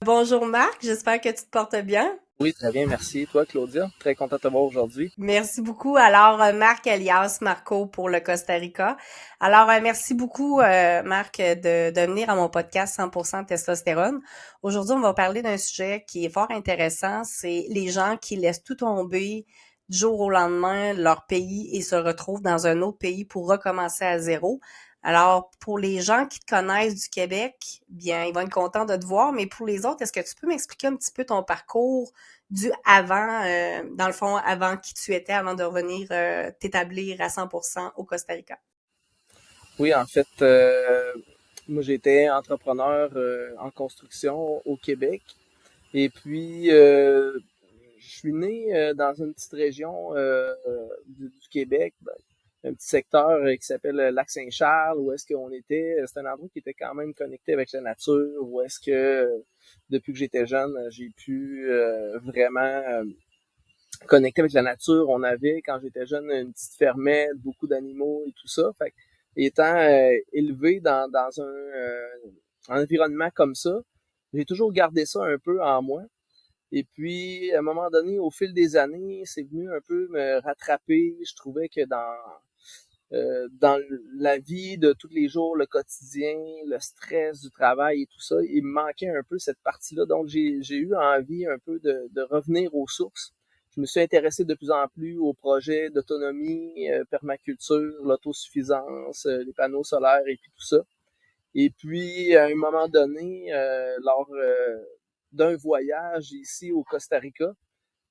Bonjour Marc, j'espère que tu te portes bien. Oui, très bien, merci. Toi, Claudia, très content de te voir aujourd'hui. Merci beaucoup. Alors, Marc alias Marco pour le Costa Rica. Alors, merci beaucoup, Marc, de venir à mon podcast 100% testostérone. Aujourd'hui, on va parler d'un sujet qui est fort intéressant. C'est les gens qui laissent tout tomber du jour au lendemain, leur pays, et se retrouvent dans un autre pays pour recommencer à zéro. Alors, pour les gens qui te connaissent du Québec, bien, ils vont être contents de te voir, mais pour les autres, est-ce que tu peux m'expliquer un petit peu ton parcours du avant, dans le fond, avant qui tu étais, avant de revenir t'établir à 100% au Costa Rica? Oui, en fait, moi, j'étais entrepreneur en construction au Québec. Et puis, je suis né dans une petite région du Québec, un petit secteur qui s'appelle Lac-Saint-Charles, où est-ce qu'on était. C'est un endroit qui était quand même connecté avec la nature, où est-ce que, depuis que j'étais jeune, j'ai pu vraiment connecter avec la nature. On avait, quand j'étais jeune, une petite fermette, beaucoup d'animaux et tout ça. Fait que, étant élevé dans un environnement comme ça, j'ai toujours gardé ça un peu en moi. Et puis, à un moment donné, au fil des années, c'est venu un peu me rattraper. Je trouvais que dans la vie de tous les jours, le quotidien, le stress du travail et tout ça, il me manquait un peu cette partie-là. Donc, j'ai eu envie un peu de revenir aux sources. Je me suis intéressé de plus en plus aux projets d'autonomie, permaculture, l'autosuffisance, les panneaux solaires et puis tout ça. Et puis, à un moment donné, lors d'un voyage ici au Costa Rica,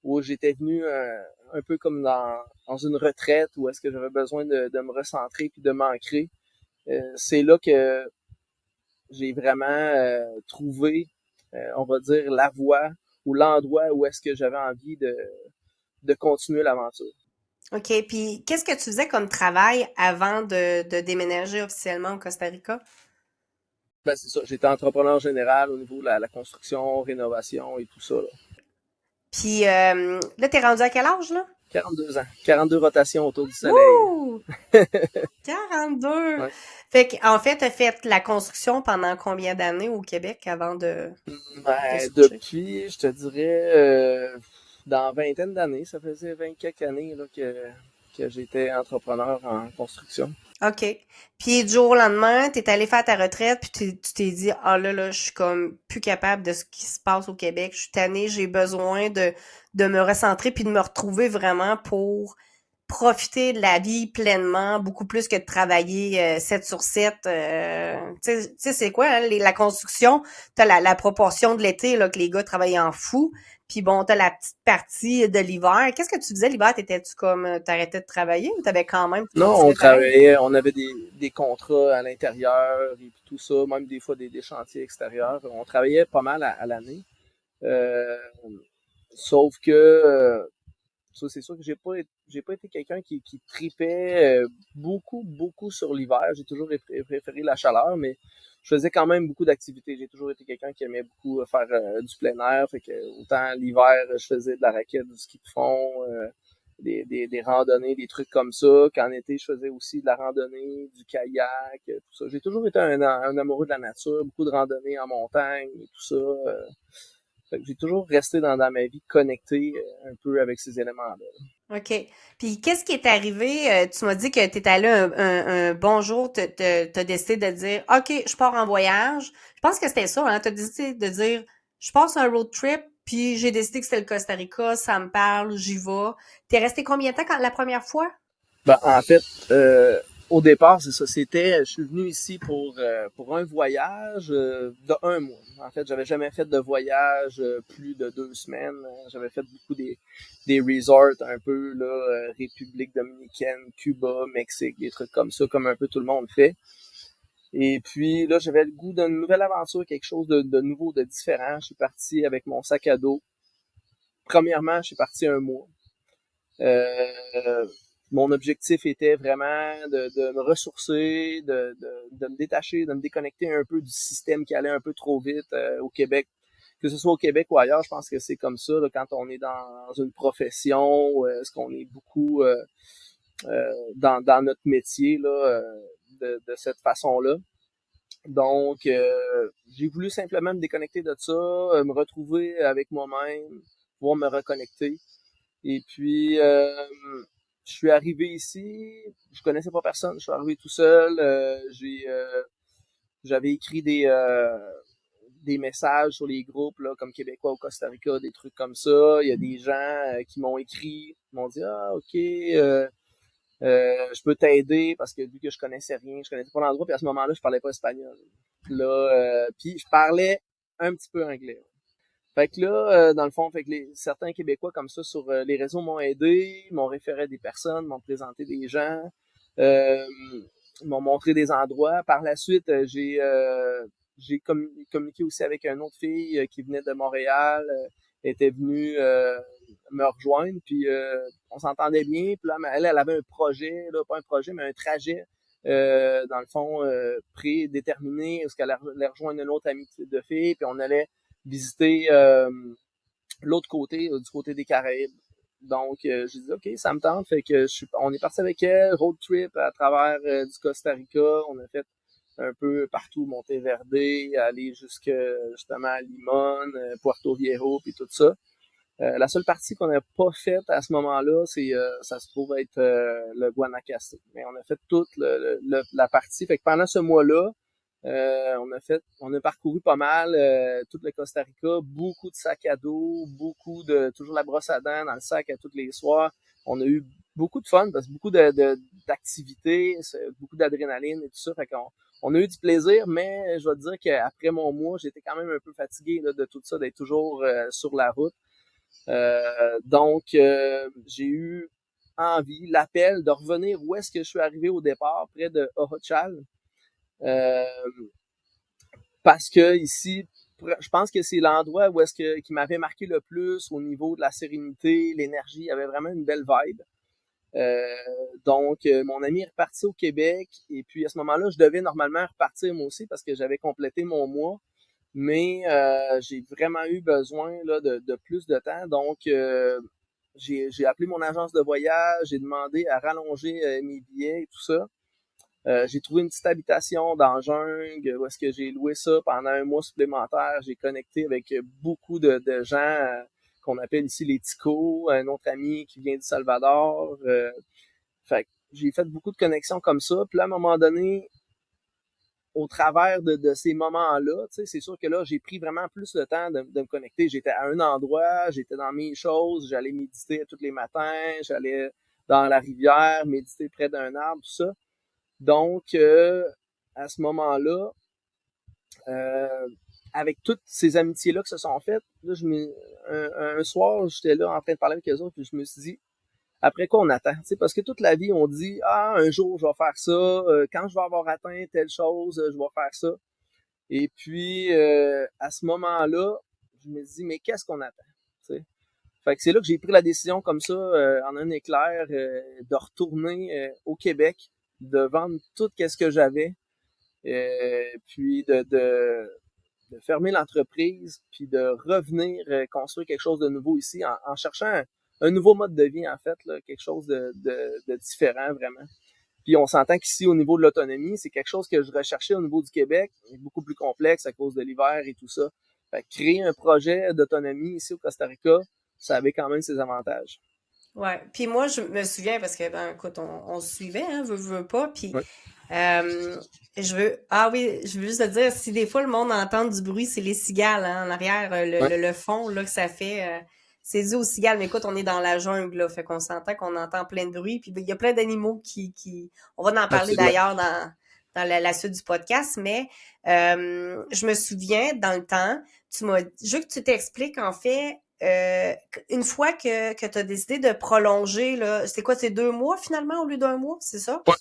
où j'étais venu un peu comme dans une retraite, où est-ce que j'avais besoin de me recentrer puis de m'ancrer. C'est là que j'ai vraiment trouvé, on va dire, la voie ou l'endroit où est-ce que j'avais envie de continuer l'aventure. OK. Puis, qu'est-ce que tu faisais comme travail avant de déménager officiellement au Costa Rica? Ben, c'est ça, j'étais entrepreneur général au niveau de la construction, rénovation et tout ça, là. Puis, là, t'es rendu à quel âge, là? 42 ans, 42 rotations autour du soleil. Wouh! 42! Ouais. Fait qu'en fait, t'as fait la construction pendant combien d'années au Québec avant de Ben, switcher? depuis, je te dirais, dans vingtaine d'années, ça faisait 20 quelques années là, que j'étais entrepreneur en construction. OK. Puis du jour au lendemain, t'es allé faire ta retraite, puis tu t'es dit, ah là, je suis comme plus capable de ce qui se passe au Québec. Je suis tannée, j'ai besoin de me recentrer puis de me retrouver vraiment pour profiter de la vie pleinement, beaucoup plus que de travailler 7 sur 7. Tu sais, c'est quoi, hein, la construction, t'as la proportion de l'été là, que les gars travaillent en fou. Puis bon, t'as la petite partie de l'hiver. Qu'est-ce que tu faisais l'hiver? T'étais-tu comme, t'arrêtais de travailler ou t'avais quand même, tu Non, on continuais pareil? travaillait, on avait des contrats à l'intérieur et puis tout ça, même des fois des chantiers extérieurs. On travaillait pas mal à l'année. Euh, Sauf que ça, c'est sûr que j'ai pas été quelqu'un qui tripait beaucoup sur l'hiver. J'ai toujours préféré la chaleur, mais je faisais quand même beaucoup d'activités. J'ai toujours été quelqu'un qui aimait beaucoup faire du plein air. Fait que autant l'hiver, je faisais de la raquette, du ski de fond, des randonnées, des trucs comme ça. Qu'en été, je faisais aussi de la randonnée, du kayak, tout ça. J'ai toujours été un amoureux de la nature, beaucoup de randonnées en montagne et tout ça. Fait que j'ai toujours resté dans ma vie connecté un peu avec ces éléments-là. OK. Puis qu'est-ce qui est arrivé? Tu m'as dit que tu étais allé un bon jour, t'as décidé de dire OK, je pars en voyage. Je pense que c'était ça, hein? Tu as décidé de dire je passe un road trip, puis j'ai décidé que c'était le Costa Rica, ça me parle, j'y vais. T'es resté combien de temps la première fois? Ben, en fait, au départ, c'est ça. Je suis venu ici pour un voyage de un mois. En fait, j'avais jamais fait de voyage plus de 2 semaines. J'avais fait beaucoup des resorts un peu, là, République dominicaine, Cuba, Mexique, des trucs comme ça, comme un peu tout le monde fait. Et puis, là, j'avais le goût d'une nouvelle aventure, quelque chose de nouveau, de différent. Je suis parti avec mon sac à dos. Premièrement, je suis parti un mois. Euh, Mon objectif était vraiment de me ressourcer, de me détacher, de me déconnecter un peu du système qui allait un peu trop vite au Québec. Que ce soit au Québec ou ailleurs, je pense que c'est comme ça là, quand on est dans une profession, est-ce qu'on est beaucoup dans notre métier là, de cette façon-là. Donc, j'ai voulu simplement me déconnecter de ça, me retrouver avec moi-même, pouvoir me reconnecter. Et puis, je suis arrivé ici, je connaissais pas personne, je suis arrivé tout seul. J'avais écrit des messages sur les groupes là, comme Québécois au Costa Rica, des trucs comme ça. Il y a des gens qui m'ont écrit, qui m'ont dit ah ok, je peux t'aider parce que vu que je connaissais rien, je connaissais pas l'endroit, puis à ce moment-là, je parlais pas espagnol. Là, puis je parlais un petit peu anglais. Fait que là, dans le fond, fait que certains Québécois comme ça sur les réseaux m'ont aidé, m'ont référé à des personnes, m'ont présenté des gens, euh, m'ont montré des endroits. Par la suite, j'ai communiqué aussi avec une autre fille qui venait de Montréal, était venue me rejoindre, puis on s'entendait bien. Puis là, elle avait un projet, là, pas un projet, mais un trajet. Dans le fond, prédéterminé, parce qu'elle allait rejoindre une autre amie de fille, puis on allait visiter l'autre côté, du côté des Caraïbes. Donc, j'ai dit, OK, ça me tente. Fait que on est parti avec elle, road trip à travers du Costa Rica. On a fait un peu partout, Monteverde, aller jusque justement à Limon, Puerto Viejo, puis tout ça. La seule partie qu'on n'a pas faite à ce moment-là, c'est ça se trouve être le Guanacaste. Mais on a fait toute la partie. Fait que pendant ce mois-là, on a parcouru pas mal tout le Costa Rica, beaucoup de sacs à dos, beaucoup de toujours la brosse à dents dans le sac à tous les soirs. On a eu beaucoup de fun parce que beaucoup d'activités, beaucoup d'adrénaline et tout ça. Fait qu'on on a eu du plaisir, mais je dois te dire qu'après mon mois, j'étais quand même un peu fatigué là, de tout ça, d'être toujours sur la route. Donc, j'ai eu envie, l'appel de revenir où est-ce que je suis arrivé au départ, près de Orochal. Euh, Parce que ici, je pense que c'est l'endroit où est-ce que qui m'avait marqué le plus au niveau de la sérénité, l'énergie. Il y avait vraiment une belle vibe. Euh, donc, mon ami est reparti au Québec et puis à ce moment-là, je devais normalement repartir moi aussi parce que j'avais complété mon mois. Mais j'ai vraiment eu besoin là, de plus de temps. Donc, j'ai appelé mon agence de voyage, j'ai demandé à rallonger mes billets et tout ça. J'ai trouvé une petite habitation dans la jungle où est-ce que j'ai loué ça pendant un mois supplémentaire. J'ai connecté avec beaucoup de gens qu'on appelle ici les ticos, un autre ami qui vient du Salvador. Fait que j'ai fait beaucoup de connexions comme ça. Puis là, à un moment donné, au travers de ces moments-là, tu sais, c'est sûr que là, j'ai pris vraiment plus le temps de me connecter. J'étais à un endroit, j'étais dans mes choses, j'allais méditer tous les matins, j'allais dans la rivière, méditer près d'un arbre, tout ça. Donc, à ce moment-là, euh, avec toutes ces amitiés-là qui se sont faites, là, un soir, j'étais là en train de parler avec eux autres, puis je me suis dit, après quoi on attend? T'sais, parce que toute la vie, on dit ah, un jour je vais faire ça, quand je vais avoir atteint telle chose, je vais faire ça. Et puis à ce moment-là, je me dis mais qu'est-ce qu'on attend? T'sais? Fait que c'est là que j'ai pris la décision comme ça, en un éclair, de retourner au Québec, de vendre tout ce que j'avais, puis de fermer l'entreprise, puis de revenir construire quelque chose de nouveau ici en cherchant un nouveau mode de vie, en fait, là, quelque chose de différent, vraiment. Puis on s'entend qu'ici, au niveau de l'autonomie, c'est quelque chose que je recherchais au niveau du Québec, beaucoup plus complexe à cause de l'hiver et tout ça. Fait que créer un projet d'autonomie ici au Costa Rica, ça avait quand même ses avantages. Ouais. Puis moi, je me souviens parce que, ben, écoute, on se suivait, hein, veux pas. Puis, Ouais, euh, ah oui, je veux juste te dire, si des fois le monde entend du bruit, c'est les cigales, hein, en arrière, ouais, le fond, là, que ça fait, c'est dû aux cigales. Mais écoute, on est dans la jungle, là, fait qu'on s'entend qu'on entend plein de bruit. Puis, ben, il y a plein d'animaux on va en parler absolument. d'ailleurs dans la suite du podcast. Mais, je me souviens, dans le temps, je veux que tu t'expliques, en fait, une fois que tu as décidé de prolonger, là, c'est quoi, c'est 2 mois finalement au lieu d'un mois, c'est ça? Ouais,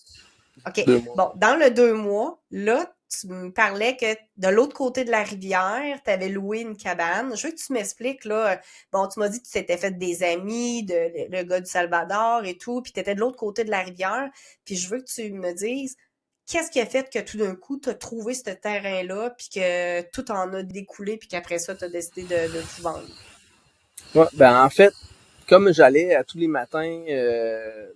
OK. 2 mois. Bon, dans le 2 mois, là, tu me parlais que de l'autre côté de la rivière, tu avais loué une cabane. Je veux que tu m'expliques, là. Bon, tu m'as dit que tu t'étais fait des amis, le gars du Salvador et tout, puis tu étais de l'autre côté de la rivière. Puis je veux que tu me dises, qu'est-ce qui a fait que tout d'un coup, tu as trouvé ce terrain-là, puis que tout en a découlé, puis qu'après ça, tu as décidé de tout vendre? Ouais, ben en fait, comme j'allais à tous les matins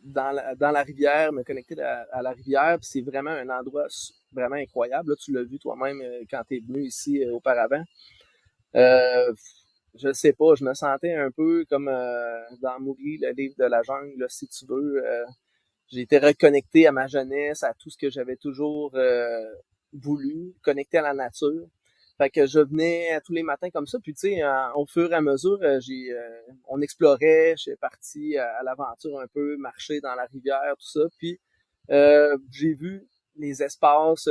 dans la rivière, me connecter à la rivière, puis c'est vraiment un endroit vraiment incroyable. Là, tu l'as vu toi-même quand tu es venu ici auparavant. Euh, je sais pas, je me sentais un peu comme dans Mowgli, le livre de la jungle, là, si tu veux. J'ai été reconnecté à ma jeunesse, à tout ce que j'avais toujours voulu, connecté à la nature. Fait que je venais tous les matins comme ça, puis tu sais, au fur et à mesure, on explorait, je suis parti à l'aventure un peu, marcher dans la rivière, tout ça, puis j'ai vu les espaces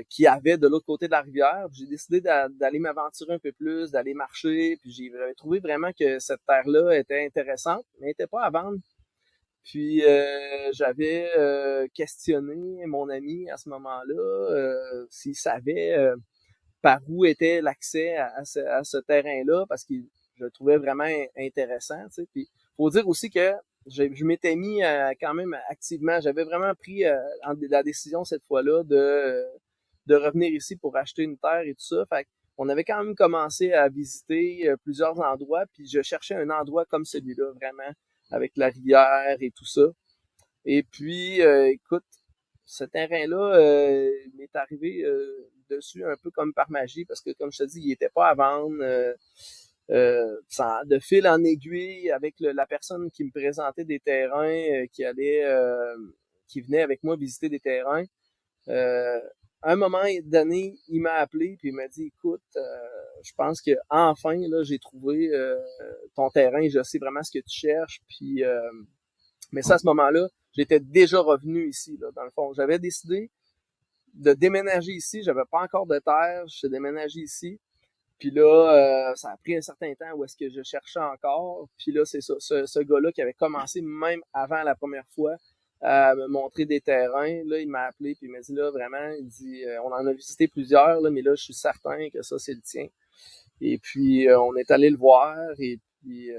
qu'il y avait de l'autre côté de la rivière. J'ai décidé d'aller m'aventurer un peu plus, d'aller marcher, puis j'avais trouvé vraiment que cette terre-là était intéressante, mais elle n'était pas à vendre. Puis j'avais questionné mon ami à ce moment-là s'il savait par où était l'accès à ce terrain-là, parce que je le trouvais vraiment intéressant. Tu sais. Puis faut dire aussi que je m'étais mis quand même activement, j'avais vraiment pris la décision cette fois-là de revenir ici pour acheter une terre et tout ça. Fait on avait quand même commencé à visiter plusieurs endroits, puis je cherchais un endroit comme celui-là, vraiment, avec la rivière et tout ça. Et puis, écoute, ce terrain-là m'est arrivé dessus un peu comme par magie, parce que, comme je te dis, il était pas à vendre. De fil en aiguille, avec la personne qui me présentait des terrains, qui venait avec moi visiter des terrains, à un moment donné, il m'a appelé puis il m'a dit écoute, je pense que enfin là j'ai trouvé ton terrain, je sais vraiment ce que tu cherches. Puis mais ça à ce moment-là, j'étais déjà revenu ici là, dans le fond. J'avais décidé de déménager ici, j'avais pas encore de terre, je suis déménagé ici. Puis là, ça a pris un certain temps où est-ce que je cherchais encore. Puis là, c'est ça, ce gars-là qui avait commencé même avant la première fois à me montrer des terrains. Là, il m'a appelé puis il m'a dit là, vraiment, il dit on en a visité plusieurs, là, mais là, je suis certain que ça, c'est le tien. Et puis on est allé le voir et puis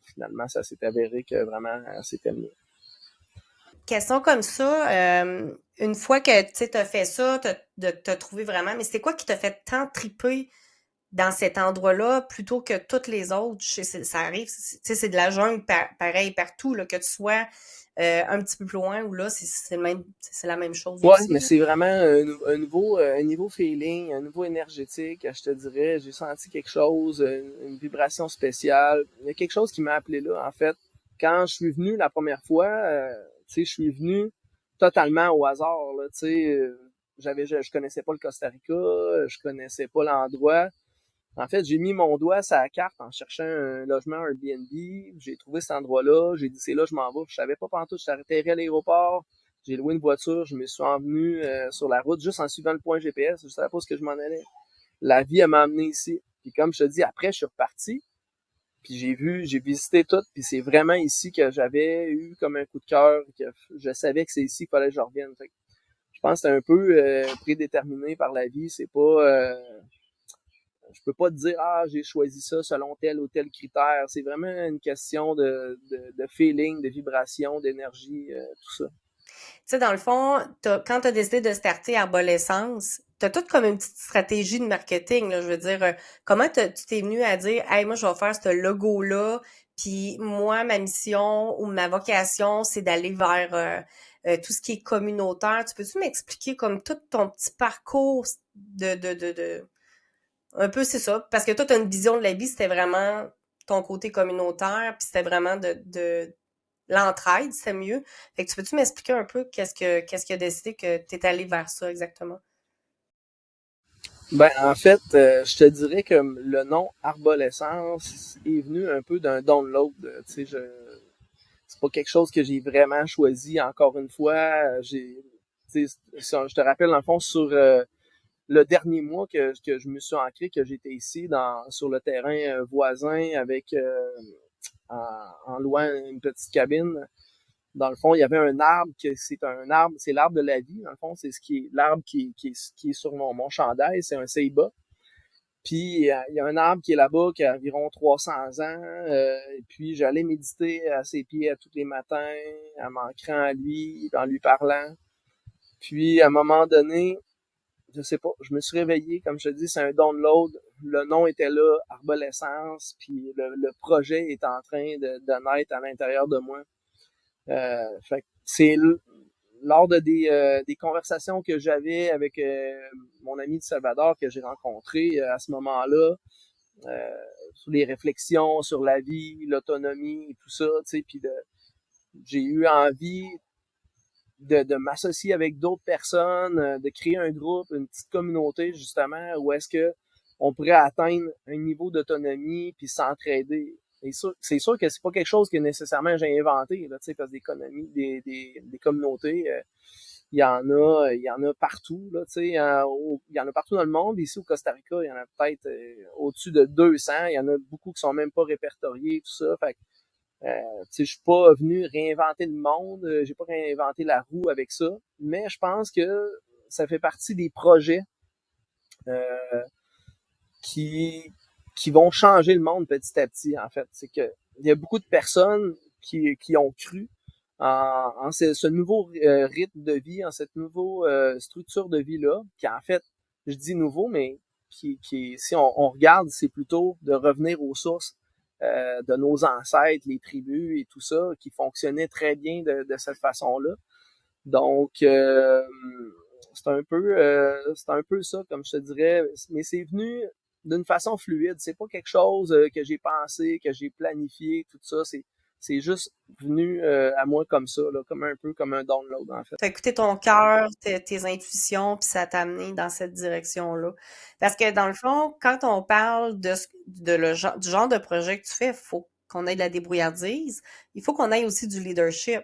finalement, ça s'est avéré que vraiment, c'était mieux. Question comme ça, une fois que tu as fait ça, t'as trouvé vraiment, mais c'était quoi qui t'a fait tant triper dans cet endroit-là plutôt que toutes les autres? Ça arrive, c'est de la jungle pareil partout, là, que tu sois un petit peu plus loin ou là, c'est la même chose Ouais, aussi, mais là. c'est vraiment un nouveau feeling, un nouveau énergétique, je te dirais. J'ai senti quelque chose, une vibration spéciale. Il y a quelque chose qui m'a appelé là, en fait. Quand je suis venu la première fois, tu sais, je suis venu totalement au hasard, là, tu sais. Je connaissais pas le Costa Rica, je connaissais pas l'endroit. En fait, j'ai mis mon doigt sur la carte en cherchant un logement Airbnb. J'ai trouvé cet endroit-là. J'ai dit, c'est là, je m'en vais. Je savais pas pantoute. Je suis arrêté à l'aéroport. J'ai loué une voiture. Je me suis envenu sur la route juste en suivant le point GPS. Je savais pas ce que je m'en allais. La vie, elle m'a amené ici. Puis comme je te dis, après, je suis reparti. Puis j'ai visité tout. Puis c'est vraiment ici que j'avais eu comme un coup de cœur. Que je savais que c'est ici qu'il fallait que je revienne. Fait que je pense que c'est un peu prédéterminé par la vie. C'est pas... je peux pas te dire j'ai choisi ça selon tel ou tel critère. C'est vraiment une question de feeling, de vibration, d'énergie, tout ça. Tu sais, dans le fond, quand tu as décidé de starter Arbolescence, tu as toute comme une petite stratégie de marketing, là, je veux dire, comment tu t'es venu à dire, hey, moi, je vais faire ce logo-là, puis moi, ma mission ou ma vocation, c'est d'aller vers tout ce qui est communautaire. Tu peux-tu m'expliquer comme tout ton petit parcours de... Un peu, c'est ça, parce que toi, tu as une vision de la vie, c'était vraiment ton côté communautaire, puis c'était vraiment de l'entraide, c'est mieux. Fait que tu peux-tu m'expliquer un peu qu'est-ce qui a décidé que tu es allé vers ça exactement? Ben, en fait, je te dirais que le nom Arbolescence est venu un peu d'un download. Tu sais, c'est pas quelque chose que j'ai vraiment choisi. Encore une fois, tu sais, je te rappelle, dans le fond, sur le dernier mois que je me suis ancré, que j'étais ici sur le terrain voisin avec en louant une petite cabine. Dans le fond, il y avait un arbre c'est l'arbre de la vie. Dans le fond, c'est l'arbre qui est sur mon chandail, c'est un ceiba. Puis il y a un arbre qui est là-bas qui a environ 300 ans. Et puis j'allais méditer à ses pieds à tous les matins, en m'ancrant à lui, en lui parlant. Puis à un moment donné, je sais pas, je me suis réveillé, comme je te dis, c'est un download, le nom était là, Arbolescence, puis le projet est en train de naître à l'intérieur de moi. Fait que c'est lors de des conversations que j'avais avec mon ami de Salvador que j'ai rencontré à ce moment-là, sur les réflexions sur la vie, l'autonomie et tout ça, tu sais, puis j'ai eu envie de m'associer avec d'autres personnes, de créer un groupe, une petite communauté justement où est-ce que on pourrait atteindre un niveau d'autonomie puis s'entraider. Et c'est sûr que c'est pas quelque chose que nécessairement j'ai inventé là, tu sais, parce que des communautés, il y en a partout là, tu sais, il y en a partout dans le monde. Ici au Costa Rica, il y en a peut-être au-dessus de 200. Il y en a beaucoup qui sont même pas répertoriés, tout ça. Fait que je suis pas venu réinventer le monde, j'ai pas réinventé la roue avec ça, mais je pense que ça fait partie des projets euh, qui qui vont changer le monde petit à petit, en fait. C'est que il y a beaucoup de personnes qui ont cru en ce nouveau rythme de vie, en cette nouvelle structure de vie-là, qui en fait, je dis nouveau, mais si on regarde, c'est plutôt de revenir aux sources de nos ancêtres, les tribus et tout ça, qui fonctionnaient très bien de cette façon-là. Donc, c'est un peu ça, comme je te dirais, mais c'est venu d'une façon fluide. C'est pas quelque chose que j'ai pensé, que j'ai planifié, tout ça. C'est juste venu à moi comme ça, là, comme un peu comme un download en fait. T'as écouté ton cœur, tes intuitions, puis ça t'a amené dans cette direction-là. Parce que dans le fond, quand on parle du genre de projet que tu fais, il faut qu'on ait de la débrouillardise. Il faut qu'on ait aussi du leadership.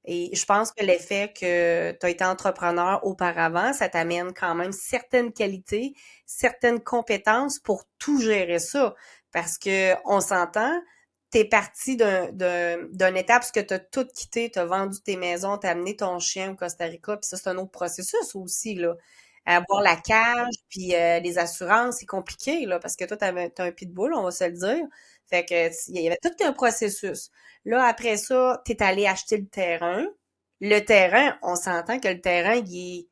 Et je pense que l'effet que tu as été entrepreneur auparavant, ça t'amène quand même certaines qualités, certaines compétences pour tout gérer ça. Parce que on s'entend, t'es parti d'une étape parce que t'as tout quitté, t'as vendu tes maisons, t'as amené ton chien au Costa Rica, puis ça, c'est un autre processus aussi, là. Avoir la cage, puis les assurances, c'est compliqué, là, parce que toi, t'as un pitbull, on va se le dire. Fait que il y avait tout un processus. Là, après ça, t'es allé acheter le terrain. Le terrain, on s'entend que le terrain, il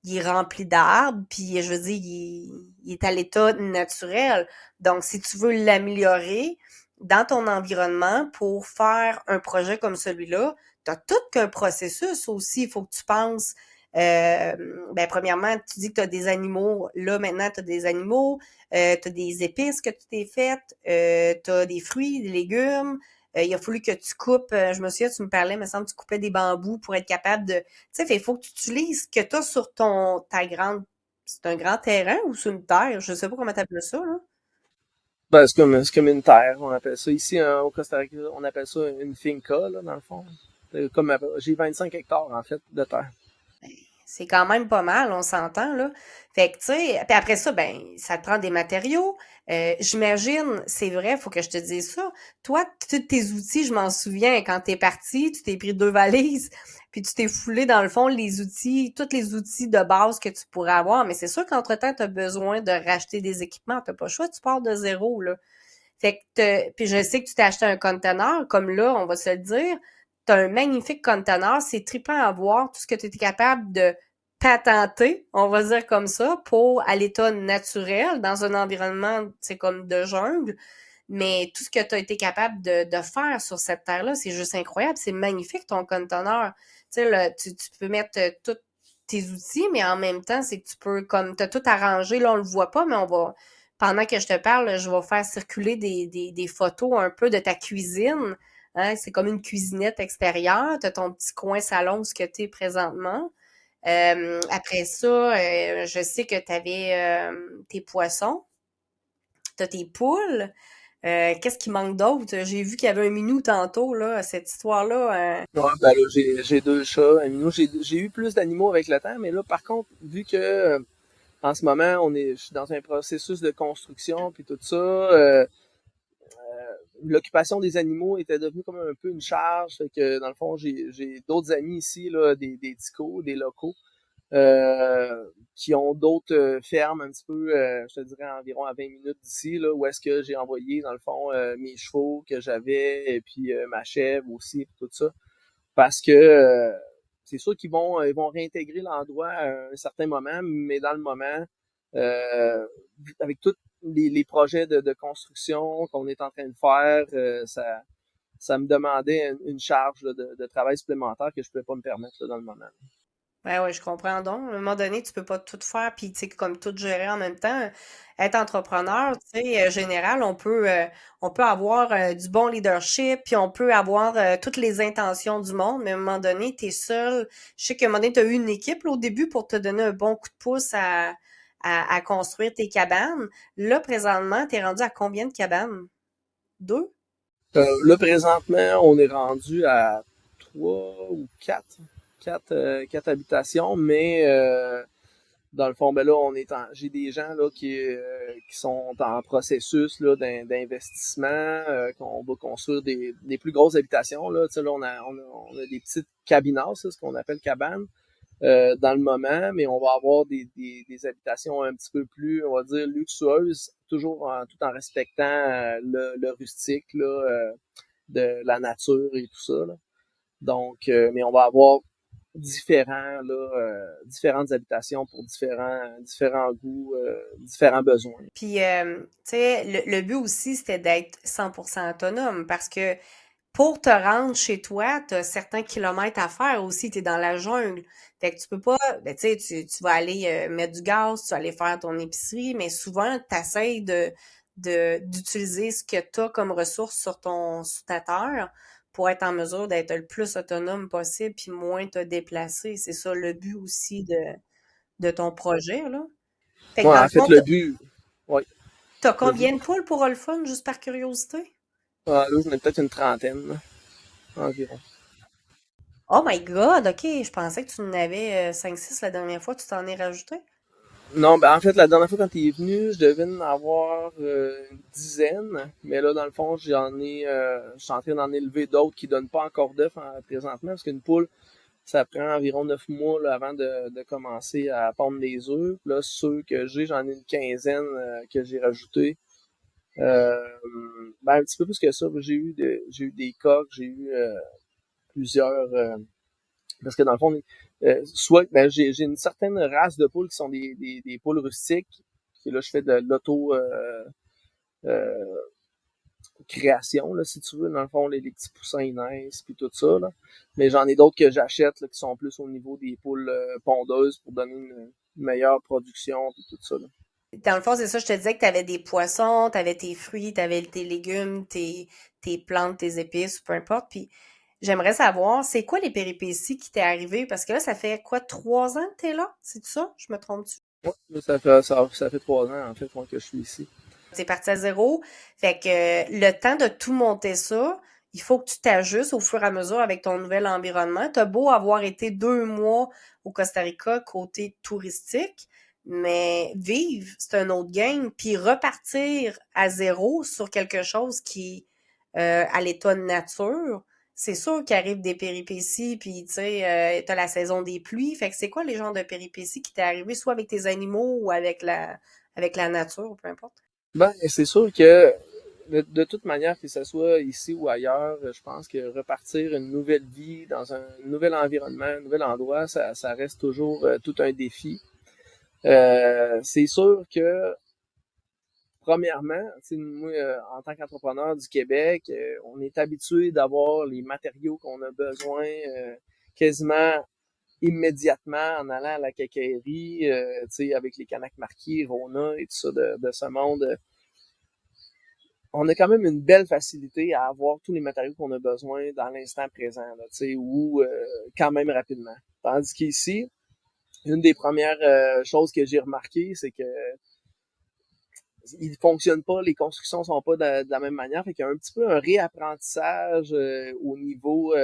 est rempli d'arbres, puis je veux dire, il est à l'état naturel. Donc, si tu veux l'améliorer dans ton environnement pour faire un projet comme celui-là, tu as tout qu'un processus aussi. Il faut que tu penses, ben, premièrement, tu dis que tu as des animaux. Là, maintenant, tu as des animaux, tu as des épices que tu t'es faites, tu as des fruits, des légumes. Il a fallu que tu coupes, je me souviens, tu me parlais, il me semble, que tu coupais des bambous pour être capable de, tu sais, il faut que tu utilises ce que tu as sur ta grande. C'est un grand terrain ou c'est une terre? Je sais pas comment t'appelles ça, là. Ben, c'est comme une terre, on appelle ça. Ici, au Costa Rica, on appelle ça une finca, là, dans le fond. Comme, j'ai 25 hectares, en fait, de terre. C'est quand même pas mal, on s'entend, là. Fait que, tu sais, puis après ça, ben, ça te prend des matériaux. J'imagine, c'est vrai, faut que je te dise ça. Toi, tous tes outils, je m'en souviens, quand t'es parti, tu t'es pris 2 valises, puis tu t'es foulé, dans le fond, les outils, tous les outils de base que tu pourrais avoir. Mais c'est sûr qu'entre-temps, tu as besoin de racheter des équipements. T'as pas le choix, tu pars de zéro, là. Fait que puis je sais que tu t'es acheté un conteneur, comme là, on va se le dire. Tu as un magnifique conteneur, c'est trippant à voir tout ce que tu es capable de patenter, on va dire comme ça, pour à l'état naturel, dans un environnement, c'est comme de jungle. Mais tout ce que tu as été capable de faire sur cette terre-là, c'est juste incroyable. C'est magnifique, ton conteneur. Tu sais, tu peux mettre tous tes outils, mais en même temps, c'est que tu peux, comme, tu as tout arrangé. Là, on le voit pas, mais pendant que je te parle, je vais faire circuler des photos un peu de ta cuisine. Hein? C'est comme une cuisinette extérieure. Tu as ton petit coin salon où ce que tu es présentement. Après ça, je sais que tu avais tes poissons, tu as tes poules. Qu'est-ce qui manque d'autre? J'ai vu qu'il y avait un minou tantôt, là, cette histoire-là. Ouais, ben là, j'ai deux chats, un minou. J'ai eu plus d'animaux avec le temps, mais là, par contre, vu que en ce moment, je suis dans un processus de construction puis tout ça, l'occupation des animaux était devenue comme un peu une charge. Fait que dans le fond, j'ai d'autres amis ici, là, des ticos, des locaux, qui ont d'autres fermes un petit peu, je te dirais environ à 20 minutes d'ici, là, où est-ce que j'ai envoyé, dans le fond, mes chevaux que j'avais, et puis ma chèvre aussi, puis tout ça. Parce que c'est sûr ils vont réintégrer l'endroit à un certain moment, mais dans le moment, euh, avec tous les projets de construction qu'on est en train de faire, ça me demandait une charge là, de travail supplémentaire que je pouvais pas me permettre là, dans le moment. Ouais, ouais, je comprends donc. À un moment donné, tu peux pas tout faire, puis tu sais, comme tout gérer en même temps. Être entrepreneur, tu sais, général, on peut avoir du bon leadership, puis on peut avoir toutes les intentions du monde, mais à un moment donné, t'es seul. Je sais qu'à un moment donné, t'as eu une équipe là, au début pour te donner un bon coup de pouce à construire tes cabanes. Là, présentement, t'es rendu à combien de cabanes? Deux? Là, présentement, on est rendu à quatre habitations, mais dans le fond, ben là, j'ai des gens là qui sont en processus là d'investissement, qu'on va construire des plus grosses habitations là. Tu sais, là, on a des petites cabinas, ce qu'on appelle cabanes, dans le moment, mais on va avoir des habitations un petit peu plus, on va dire, luxueuses, tout en respectant le rustique là, de la nature et tout ça. Là. Donc, mais on va avoir différentes habitations pour différents goûts, différents besoins. Puis, tu sais, le but aussi, c'était d'être 100% autonome parce que pour te rendre chez toi, tu as certains kilomètres à faire aussi, tu es dans la jungle. Fait que tu peux pas, ben, tu sais, tu vas aller mettre du gaz, tu vas aller faire ton épicerie, mais souvent, tu essaies d'utiliser ce que tu as comme ressources sur ta terre pour être en mesure d'être le plus autonome possible puis moins te déplacer. C'est ça le but aussi de ton projet, là. Fait que Ouais, dans en le fait, fond, le but, ouais, t'as vas-y. combien de poules pour le fun, juste par curiosité? Ah, là, j'en ai peut-être une trentaine, là, environ. Oh my God, ok, je pensais que tu en avais 5-6 la dernière fois, tu t'en es rajouté? Non, ben en fait, la dernière fois quand t'es venu, je devais en avoir une dizaine, mais là, dans le fond, je suis en train d'en élever d'autres qui donnent pas encore d'œufs présentement, parce qu'une poule, ça prend environ 9 mois là, avant de commencer à pondre des œufs. Là, ceux que j'en ai une quinzaine que j'ai rajouté. Euh, ben, un petit peu plus que ça, j'ai eu des coqs, j'ai eu plusieurs, parce que dans le fond, soit ben, j'ai une certaine race de poules qui sont des poules rustiques, et là je fais de l'auto euh, création, là, si tu veux, dans le fond, les petits poussins ils naissent, puis tout ça, là. Mais j'en ai d'autres que j'achète, là, qui sont plus au niveau des poules pondeuses pour donner une meilleure production, puis tout ça, là. Dans le fond, c'est ça, je te disais que tu avais des poissons, tu avais tes fruits, tu avais tes légumes, tes plantes, tes épices, peu importe. Puis j'aimerais savoir, c'est quoi les péripéties qui t'est arrivé? Parce que là, ça fait quoi, 3 ans que t'es là? C'est ça? Je me trompe-tu? Ouais, là, ça fait 3 ans, en fait, moi, que je suis ici. C'est parti à zéro. Fait que le temps de tout monter ça, il faut que tu t'ajustes au fur et à mesure avec ton nouvel environnement. T'as beau avoir été 2 mois au Costa Rica côté touristique, mais vivre, c'est un autre game. Puis repartir à zéro sur quelque chose qui à l'état de nature, c'est sûr qu'il arrive des péripéties, puis tu sais, t'as la saison des pluies. Fait que c'est quoi les genres de péripéties qui t'est arrivé, soit avec tes animaux ou avec la nature, peu importe? Ben, c'est sûr que de toute manière, que ce soit ici ou ailleurs, je pense que repartir une nouvelle vie dans un nouvel environnement, un nouvel endroit, ça reste toujours tout un défi. C'est sûr que, premièrement, moi, en tant qu'entrepreneur du Québec, on est habitué d'avoir les matériaux qu'on a besoin quasiment immédiatement en allant à la quincaillerie, avec les Canac Marquis, Rona et tout ça de ce monde. On a quand même une belle facilité à avoir tous les matériaux qu'on a besoin dans l'instant présent, là, ou quand même rapidement. Tandis qu'ici, une des premières choses que j'ai remarqué, c'est que ils fonctionnent pas, les constructions sont pas de la même manière, fait qu'il y a un petit peu un réapprentissage au niveau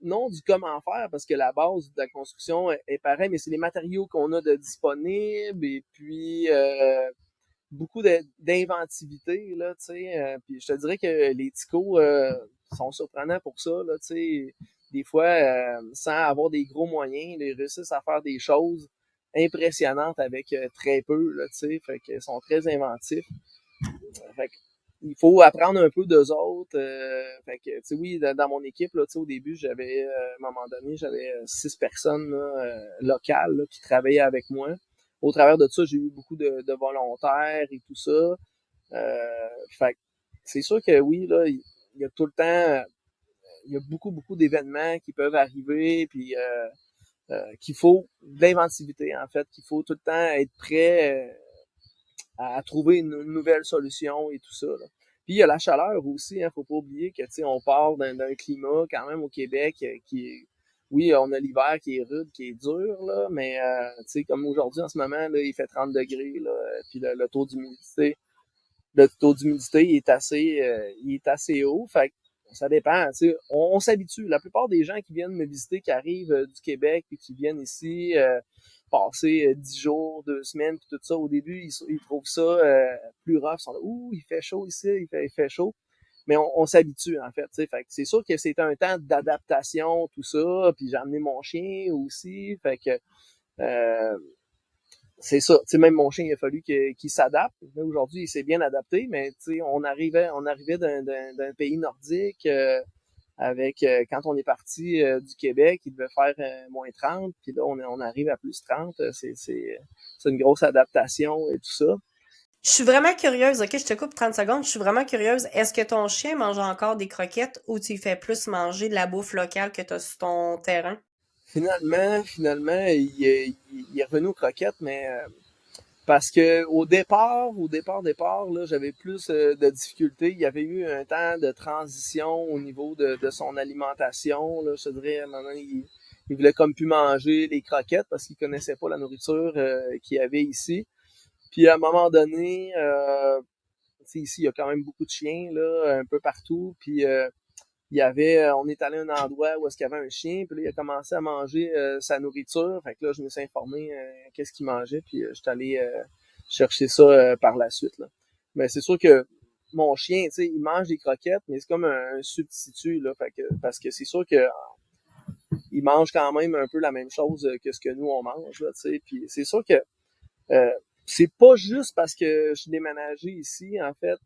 non du comment faire, parce que la base de la construction est pareille, mais c'est les matériaux qu'on a de disponibles et puis beaucoup d'inventivité, là, tu sais. Puis je te dirais que les ticos sont surprenants pour ça, là, tu sais. Des fois, sans avoir des gros moyens, ils réussissent à faire des choses impressionnantes avec très peu, là, tu sais. Fait qu'ils sont très inventifs. Fait que il faut apprendre un peu d'eux autres. Fait que, tu sais, oui, dans mon équipe, là, tu sais, au début, j'avais, à un moment donné, j'avais 6 personnes là, locales là, qui travaillaient avec moi. Au travers de ça, j'ai eu beaucoup de volontaires et tout ça. Fait que c'est sûr que oui, là, il y a tout le temps, il y a beaucoup, beaucoup d'événements qui peuvent arriver, puis qu'il faut de l'inventivité, en fait, qu'il faut tout le temps être prêt à trouver une nouvelle solution et tout ça, là. Puis il y a la chaleur aussi, hein, faut pas oublier que tu sais on part d'un climat quand même au Québec qui est oui, on a l'hiver qui est rude, qui est dur là, mais tu sais comme aujourd'hui en ce moment là, il fait 30 degrés là, puis le taux d'humidité il est assez haut, fait que ça dépend, tu sais, on s'habitue. La plupart des gens qui viennent me visiter, qui arrivent du Québec puis qui viennent ici passer 10 jours, 2 semaines puis tout ça, au début ils trouvent ça plus rough, ils sont là, ouh il fait chaud ici, il fait chaud, mais on s'habitue en fait, tu sais, fait que c'est sûr que c'est un temps d'adaptation tout ça, puis j'ai amené mon chien aussi, fait que euh, c'est ça. Tu sais, même mon chien, il a fallu qu'il s'adapte. Aujourd'hui, il s'est bien adapté, mais tu sais, on arrivait d'un pays nordique avec quand on est parti du Québec, il devait faire -30, puis là on arrive à +30. C'est une grosse adaptation et tout ça. Je suis vraiment curieuse, ok? Je te coupe 30 secondes. Je suis vraiment curieuse. Est-ce que ton chien mange encore des croquettes ou tu lui fais plus manger de la bouffe locale que tu as sur ton terrain? Finalement, il est revenu aux croquettes, mais parce que départ, là, j'avais plus de difficultés. Il y avait eu un temps de transition au niveau de son alimentation. Là, je te dirais, à un moment donné, il voulait comme plus manger les croquettes parce qu'il connaissait pas la nourriture qu'il y avait ici. Puis à un moment donné, tu sais, ici, il y a quand même beaucoup de chiens là, un peu partout. Puis on est allé à un endroit où est-ce qu'il y avait un chien, puis là, il a commencé à manger sa nourriture. Fait que là, je me suis informé qu'est-ce qu'il mangeait, puis je suis allé chercher ça par la suite, là. Mais c'est sûr que mon chien, tu sais, il mange des croquettes, mais c'est comme un substitut, là. Fait que, parce que c'est sûr que il mange quand même un peu la même chose que ce que nous, on mange, là, tu sais. Puis c'est sûr que euh, c'est pas juste parce que je suis déménagé ici, en fait.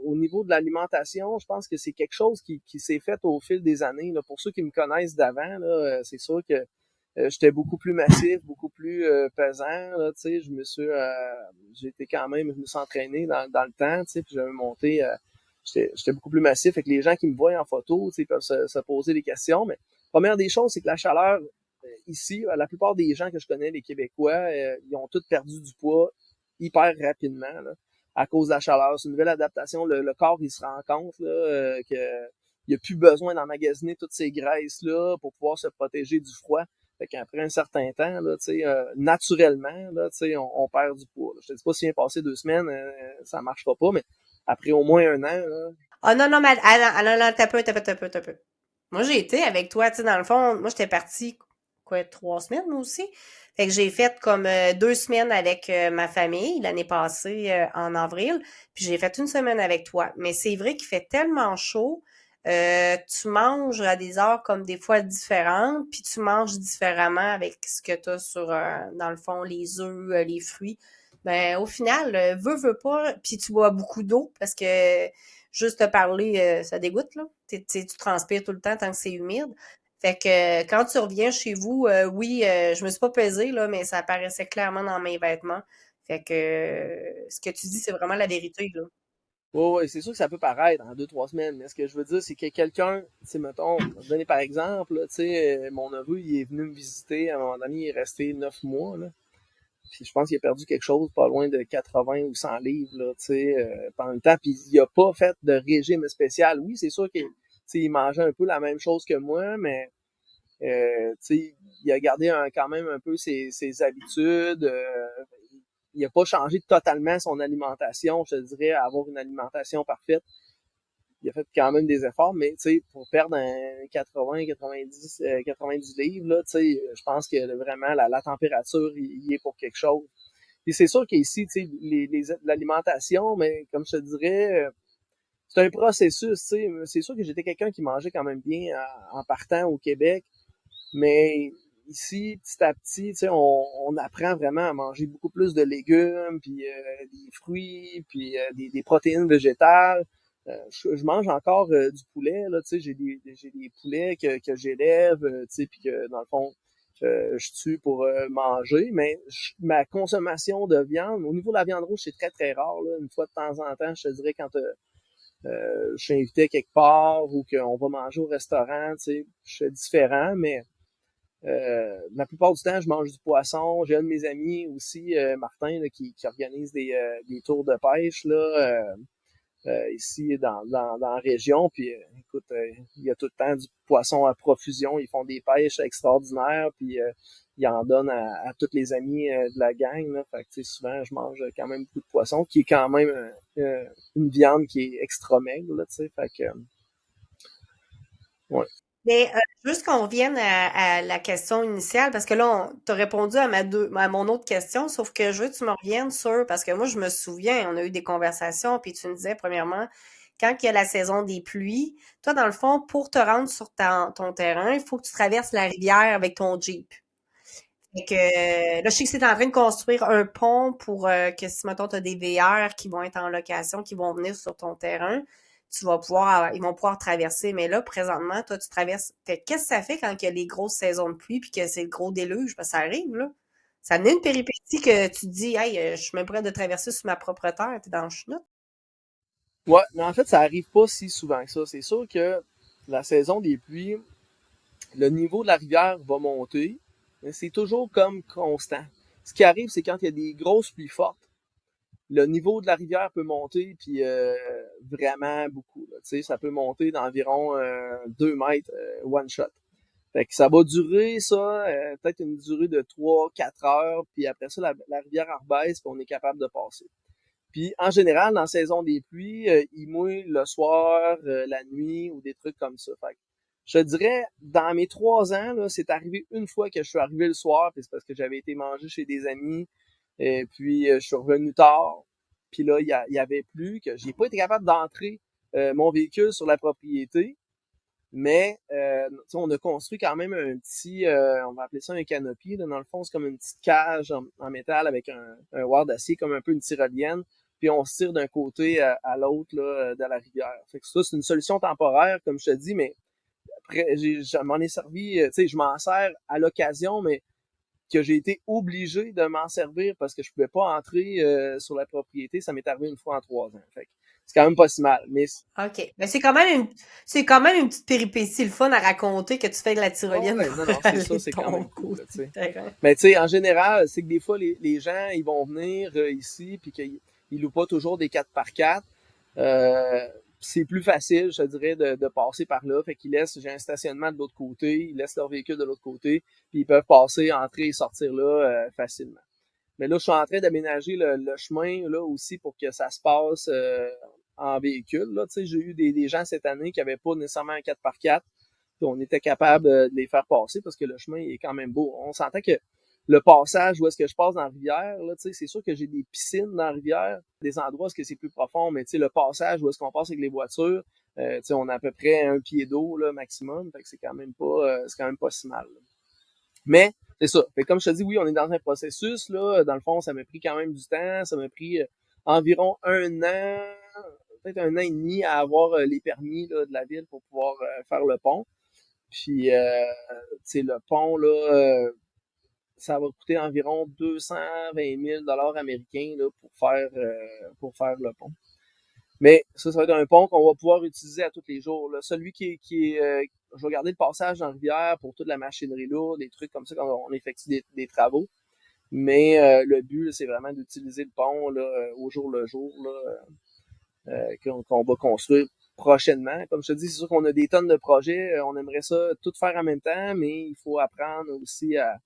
Au niveau de l'alimentation, je pense que c'est quelque chose qui s'est fait au fil des années. Là. Pour ceux qui me connaissent d'avant, là, c'est sûr que j'étais beaucoup plus massif, beaucoup plus pesant. Là, tu sais, j'étais quand même, je me suis entraîné dans le temps, tu sais, puis j'avais monté. J'étais beaucoup plus massif. Fait que les gens qui me voient en photo, tu sais, peuvent se poser des questions. Mais première des choses, c'est que la chaleur ici, la plupart des gens que je connais, les Québécois, ils ont tous perdu du poids hyper rapidement là, à cause de la chaleur. C'est une nouvelle adaptation. Le corps, il se rend compte là, qu'il n'y a plus besoin d'emmagasiner toutes ces graisses-là pour pouvoir se protéger du froid. Fait qu'après un certain temps, là, naturellement, là, on perd du poids. Là. Je te dis pas si vient passer 2 semaines, ça marchera pas, mais après au moins un an, là, Ah non, non, mais ah, non, non, t'as peu, t'as peu, t'as peu, t'as peu. Moi, j'ai été avec toi, tu sais, dans le fond, moi, j'étais partie, quoi, 3 semaines, moi aussi. Fait que j'ai fait comme 2 semaines avec ma famille l'année passée, en avril, puis j'ai fait une semaine avec toi. Mais c'est vrai qu'il fait tellement chaud, tu manges à des heures comme des fois différentes, puis tu manges différemment avec ce que tu as sur, dans le fond, les œufs, les fruits. Ben, au final, veux pas, puis tu bois beaucoup d'eau parce que juste te parler, ça dégoûte, là. Tu transpires tout le temps tant que c'est humide. Fait que quand tu reviens chez vous, oui, je me suis pas pesée, là, mais ça apparaissait clairement dans mes vêtements. Fait que ce que tu dis, c'est vraiment la vérité, là. ouais, ouais, c'est sûr que ça peut paraître en 2, 3 semaines, mais ce que je veux dire, c'est que quelqu'un, tu sais, mettons, je vais donner par exemple, là, tu sais, mon neveu, il est venu me visiter, à un moment donné, il est resté 9 mois, là. Puis je pense qu'il a perdu quelque chose, pas loin de 80 ou 100 livres, là, tu sais, pendant le temps. Puis il a pas fait de régime spécial. Oui, c'est sûr qu'il, tu sais, il mangeait un peu la même chose que moi, mais, tu sais, il a gardé quand même un peu ses habitudes. Il a pas changé totalement son alimentation, je te dirais, à avoir une alimentation parfaite. Il a fait quand même des efforts, mais tu sais, pour perdre un 80, 90, 90 livres, là, tu sais, je pense que vraiment la température il est pour quelque chose. Et c'est sûr qu'ici, tu sais, l'alimentation, mais comme je te dirais, c'est un processus, tu sais. C'est sûr que j'étais quelqu'un qui mangeait quand même bien en partant au Québec, mais ici, petit à petit, tu sais, on apprend vraiment à manger beaucoup plus de légumes, puis des fruits, puis des protéines végétales. Je mange encore du poulet, là, tu sais, j'ai des poulets que j'élève, tu sais, puis que dans le fond, je tue pour manger, mais ma consommation de viande, au niveau de la viande rouge, c'est très très rare, là, une fois de temps en temps, je te dirais quand je suis invité quelque part ou qu'on va manger au restaurant, tu sais, je suis différent, mais la plupart du temps, je mange du poisson. J'ai un de mes amis aussi, Martin, là, qui organise des tours de pêche là, ici dans la région. Puis écoute, il y a tout le temps du poisson à profusion. Ils font des pêches extraordinaires, puis ils en donnent à tous les amis de la gang. Là. Fait que, tu sais, souvent, je mange quand même beaucoup de poisson, qui est quand même une viande qui est extra maigre. Là, tu sais, fait que, ouais. Mais juste qu'on revienne à la question initiale, parce que là, tu as répondu à mon autre question, sauf que je veux que tu me reviennes sur, parce que moi, je me souviens, on a eu des conversations, puis tu me disais, premièrement, quand il y a la saison des pluies, toi, dans le fond, pour te rendre sur ton terrain, il faut que tu traverses la rivière avec ton Jeep. Fait que là, je sais que c'est en train de construire un pont pour que si, mettons, tu as des VR qui vont être en location, qui vont venir sur ton terrain, ils vont pouvoir traverser. Mais là, présentement, toi, tu traverses. Qu'est-ce que ça fait quand il y a les grosses saisons de pluie puis que c'est le gros déluge? Parce que ça arrive, là. Ça n'est une péripétie que tu te dis, hey, je suis même prêt de traverser sur ma propre terre, t'es dans le chenoute. Ouais, mais en fait, ça arrive pas si souvent que ça. C'est sûr que la saison des pluies, le niveau de la rivière va monter, mais c'est toujours comme constant. Ce qui arrive, c'est quand il y a des grosses pluies fortes, le niveau de la rivière peut monter, puis vraiment beaucoup. Là. Tu sais, ça peut monter d'environ 2 mètres one shot. Fait que ça va durer, ça, peut-être une durée de 3 4 heures, puis après ça, la rivière rebaisse, puis on est capable de passer. Puis en général, dans la saison des pluies, il mouille le soir, la nuit ou des trucs comme ça. Fait que je te dirais, dans mes 3 ans, là, c'est arrivé une fois que je suis arrivé le soir, puis c'est parce que j'avais été manger chez des amis, et puis je suis revenu tard. Puis là, il y avait plus, que j'ai pas été capable d'entrer mon véhicule sur la propriété. Mais on a construit quand même un petit, on va appeler ça un canopy. Là. Dans le fond, c'est comme une petite cage en métal avec un wire d'acier, comme un peu une tyrolienne. Puis on se tire d'un côté à l'autre là, de la rivière. Fait que ça, c'est une solution temporaire, comme je te dis, mais après, je m'en ai servi, tu sais, je m'en sers à l'occasion, mais que j'ai été obligé de m'en servir parce que je pouvais pas entrer sur la propriété, ça m'est arrivé une fois en 3 ans. Fait que c'est quand même pas si mal. Mais OK. Mais c'est quand même une petite péripétie, le fun à raconter que tu fais de la oh, tyrolienne ouais, non, pour non, c'est ça, aller de c'est quand ton même cool, là, tu côté de sais. terrain. Mais tu sais, en général, c'est que des fois, les gens, ils vont venir ici, puis qu'ils louent pas toujours des 4x4. Euh, c'est plus facile, je dirais, de passer par là. Fait qu'ils laissent, j'ai un stationnement de l'autre côté, ils laissent leur véhicule de l'autre côté, puis ils peuvent passer, entrer et sortir là facilement. Mais là, je suis en train d'aménager le chemin là aussi pour que ça se passe en véhicule. Là, tu sais, j'ai eu des gens cette année qui avaient pas nécessairement un 4x4, puis on était capable de les faire passer parce que le chemin est quand même beau. On s'entend que le passage où est-ce que je passe dans la rivière, là, tu sais, c'est sûr que j'ai des piscines dans la rivière, des endroits où est-ce que c'est plus profond, mais tu sais, le passage où est-ce qu'on passe avec les voitures, tu sais, on a à peu près un pied d'eau là maximum, fait que c'est quand même pas si mal. Là. Mais c'est ça. Fait que comme je te dis, oui, on est dans un processus là. Dans le fond, ça m'a pris quand même du temps. Ça m'a pris environ 1 an, peut-être 1 an et demi à avoir les permis là, de la ville pour pouvoir faire le pont. Puis, tu sais, le pont, là, ça va coûter environ 220 000 américains là, pour faire le pont. Mais ça va être un pont qu'on va pouvoir utiliser à tous les jours. Là. Celui qui est je vais garder le passage dans la rivière pour toute la machinerie lourde, des trucs comme ça quand on effectue des travaux. Mais le but, là, c'est vraiment d'utiliser le pont là, au jour le jour là, qu'on va construire prochainement. Comme je te dis, c'est sûr qu'on a des tonnes de projets. On aimerait ça tout faire en même temps, mais il faut apprendre aussi à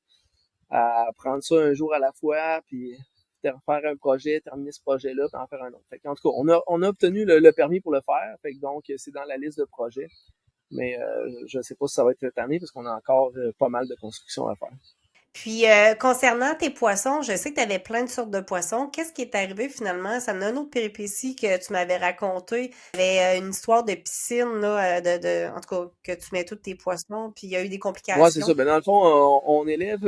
prendre ça un jour à la fois, puis faire un projet, terminer ce projet-là, puis en faire un autre. Fait en tout cas, on a obtenu le permis pour le faire, fait que donc c'est dans la liste de projets. Mais je ne sais pas si ça va être cette année parce qu'on a encore pas mal de construction à faire. Puis, concernant tes poissons, je sais que tu avais plein de sortes de poissons. Qu'est-ce qui est arrivé finalement? Ça me donne une autre péripétie que tu m'avais raconté. Il y avait une histoire de piscine, là, en tout cas, que tu mets tous tes poissons, puis il y a eu des Ouais, c'est complications. ça. Ben, dans le fond, on élève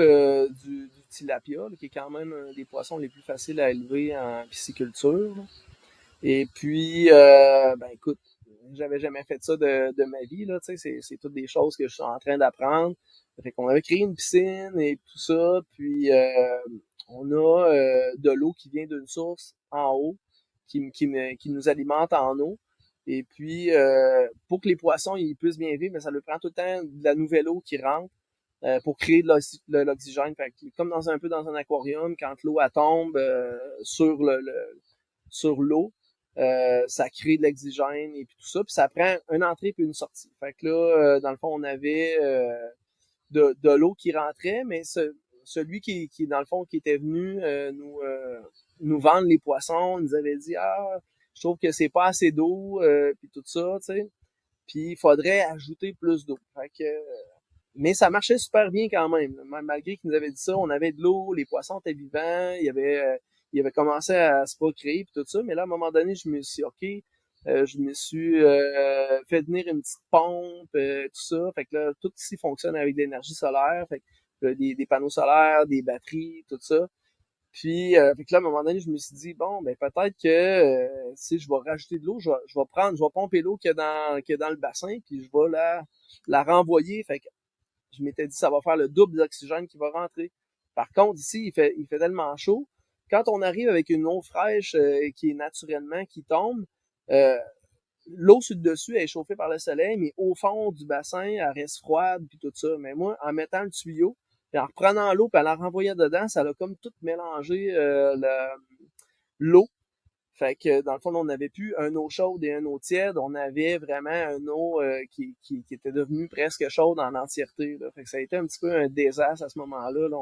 du tilapia, là, qui est quand même un des poissons les plus faciles à élever en pisciculture, là. Et puis, ben écoute, j'avais jamais fait ça de ma vie, là, tu sais, c'est toutes des choses que je suis en train d'apprendre. Fait qu'on avait créé une piscine et tout ça, puis on a de l'eau qui vient d'une source en haut, qui nous alimente en eau. Et puis, pour que les poissons ils puissent bien vivre, mais ça leur prend tout le temps de la nouvelle eau qui rentre pour créer de l'oxygène. Fait que, comme un peu dans un aquarium, quand l'eau elle tombe sur l'eau, ça crée de l'oxygène et puis tout ça, puis ça prend une entrée puis une sortie. Fait que là, dans le fond, on avait de l'eau qui rentrait, mais celui qui, dans le fond, qui était venu nous vendre les poissons, nous avait dit ah, je trouve que c'est pas assez d'eau, puis tout ça, tu sais. Puis il faudrait ajouter plus d'eau. Fait que, mais ça marchait super bien quand même. Malgré qu'ils nous avaient dit ça, on avait de l'eau, les poissons étaient vivants, il avait commencé à se procréer puis tout ça. Mais là, à un moment donné, je me suis dit, OK, je me suis fait venir une petite pompe, tout ça. Fait que là, tout ici fonctionne avec de l'énergie solaire. Fait que des panneaux solaires, des batteries, tout ça. Puis, fait que là, à un moment donné, je me suis dit, bon, ben peut-être que si je vais rajouter de l'eau, je vais pomper l'eau qu'il y a dans le bassin, puis je vais la renvoyer. Fait que je m'étais dit, ça va faire le double d'oxygène qui va rentrer. Par contre, ici, il fait tellement chaud. Quand on arrive avec une eau fraîche qui est naturellement, qui tombe, euh, l'eau sur le dessus elle est chauffée par le soleil, mais au fond du bassin, elle reste froide, puis tout ça. Mais moi, en mettant le tuyau, puis en reprenant l'eau, puis en la renvoyant dedans, ça a comme tout mélangé l'eau. Fait que dans le fond, on n'avait plus un eau chaude et un eau tiède, on avait vraiment une eau qui était devenue presque chaude en entièreté, là. Fait que ça a été un petit peu un désastre à ce moment-là. Là.